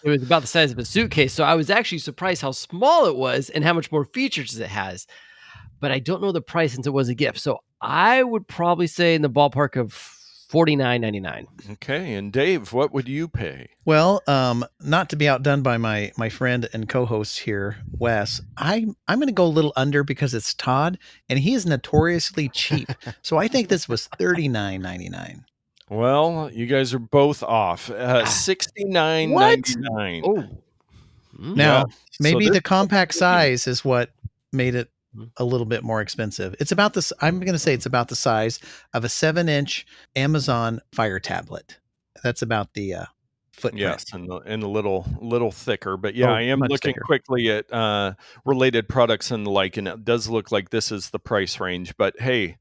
was about the size of a suitcase. So I was actually surprised how small it was and how much more features it has. But I don't know the price since it was a gift. So I would probably say in the ballpark of $49.99. Okay. And Dave, what would you pay? Well, not to be outdone by my friend and co-host here, Wes, I'm going to go a little under because it's Todd, and he is notoriously cheap. So I think this was $39.99. Well, you guys are both off. $69.99. Oh. Now, Yeah. maybe So the this- compact size is what made it a little bit more expensive. It's about this. I'm going to say it's about the size of a 7-inch Amazon Fire tablet. That's about the footprint. Yes, and a little thicker, but yeah, Oh, I am much looking thicker. quickly at related products and the like, and it does look like this is the price range. But hey,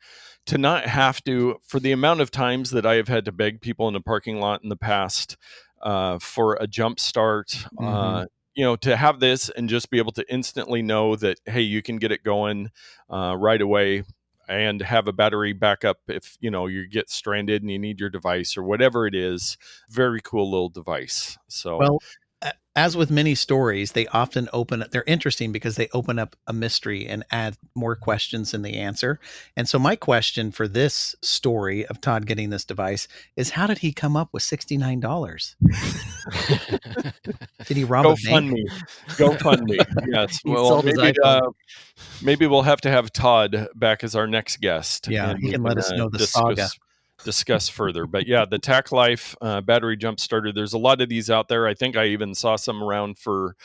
to not have to, for the amount of times that I have had to beg people in the parking lot in the past for a jump start, Mhm. to have this and just be able to instantly know that, hey, you can get it going right away and have a battery backup if you get stranded and you need your device or whatever it is. Very cool little device. So Well, as with many stories, they often they're interesting because they open up a mystery and add more questions in the answer. And so my question for this story of Todd getting this device is, how did he come up with $69? Did he rob a bank? GoFundMe. Yes. He Well, sold his iPhone. maybe we'll have to have Todd back as our next guest. Yeah, and he we can let us know the saga. discuss further. But yeah, the Tac Life battery jump starter, there's a lot of these out there. I think I even saw some around for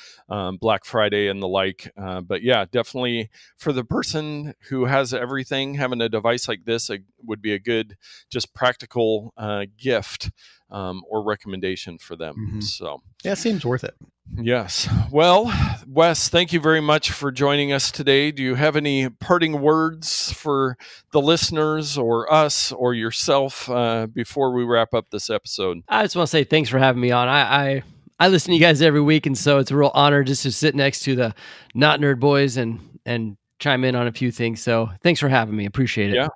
Black Friday and the like. But yeah, definitely for the person who has everything, having a device like this would be a good, just practical gift or recommendation for them. Mhm. So Yeah, it seems worth it. yes. Well, Wes, thank you very much for joining us today. Do you have any parting words for the listeners or us or yourself before we wrap up this episode? I just want to say thanks for having me on. I listen to you guys every week, and so it's a real honor just to sit next to the Not Nerd Boys and chime in on a few things. So thanks for having me. Appreciate it. Yeah.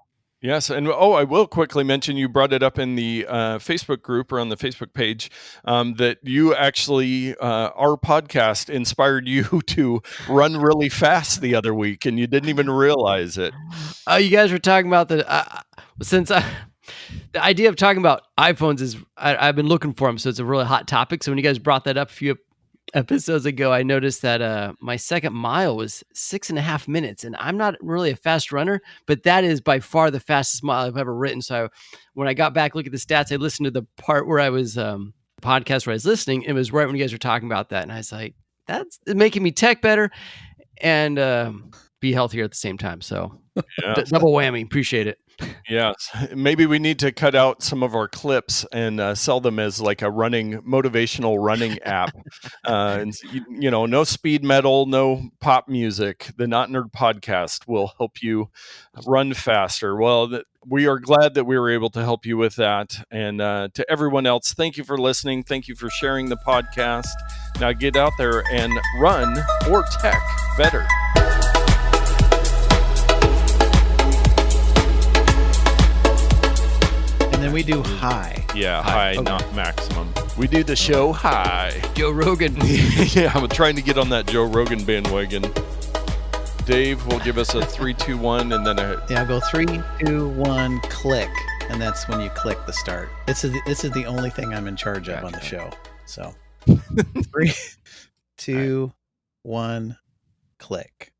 Yes, and I will quickly mention, you brought it up in the Facebook group or on the Facebook page, that you actually, our podcast inspired you to run really fast the other week, and you didn't even realize it. You guys were talking about the idea of talking about iPhones is I've been looking for them, so it's a really hot topic. So when you guys brought that up a few episodes ago, I noticed that my second mile was 6.5 minutes, and I'm not really a fast runner, but that is by far the fastest mile I've ever written. So when I got back, look at the stats, I listened to the part where I was podcast where I was listening. It was right when you guys were talking about that, and I was like, that's making me tech better and be healthier at the same time. So Yes. double whammy. Appreciate it. Yes, maybe we need to cut out some of our clips and sell them as like a motivational running app. And no speed metal, no pop music. The Not Nerd podcast will help you run faster. Well, we are glad that we were able to help you with that. And to everyone else, thank you for listening. Thank you for sharing the podcast. Now get out there and run or tech better. And then we do high. Yeah, high, Okay. not maximum. We do the show high. Joe Rogan. Yeah, I'm trying to get on that Joe Rogan bandwagon. Dave will give us a 3, 2, 1, and then Yeah, I'll go 3, 2, 1, click, and that's when you click the start. This is the only thing I'm in charge of on the show. So 3, 2, 1, click.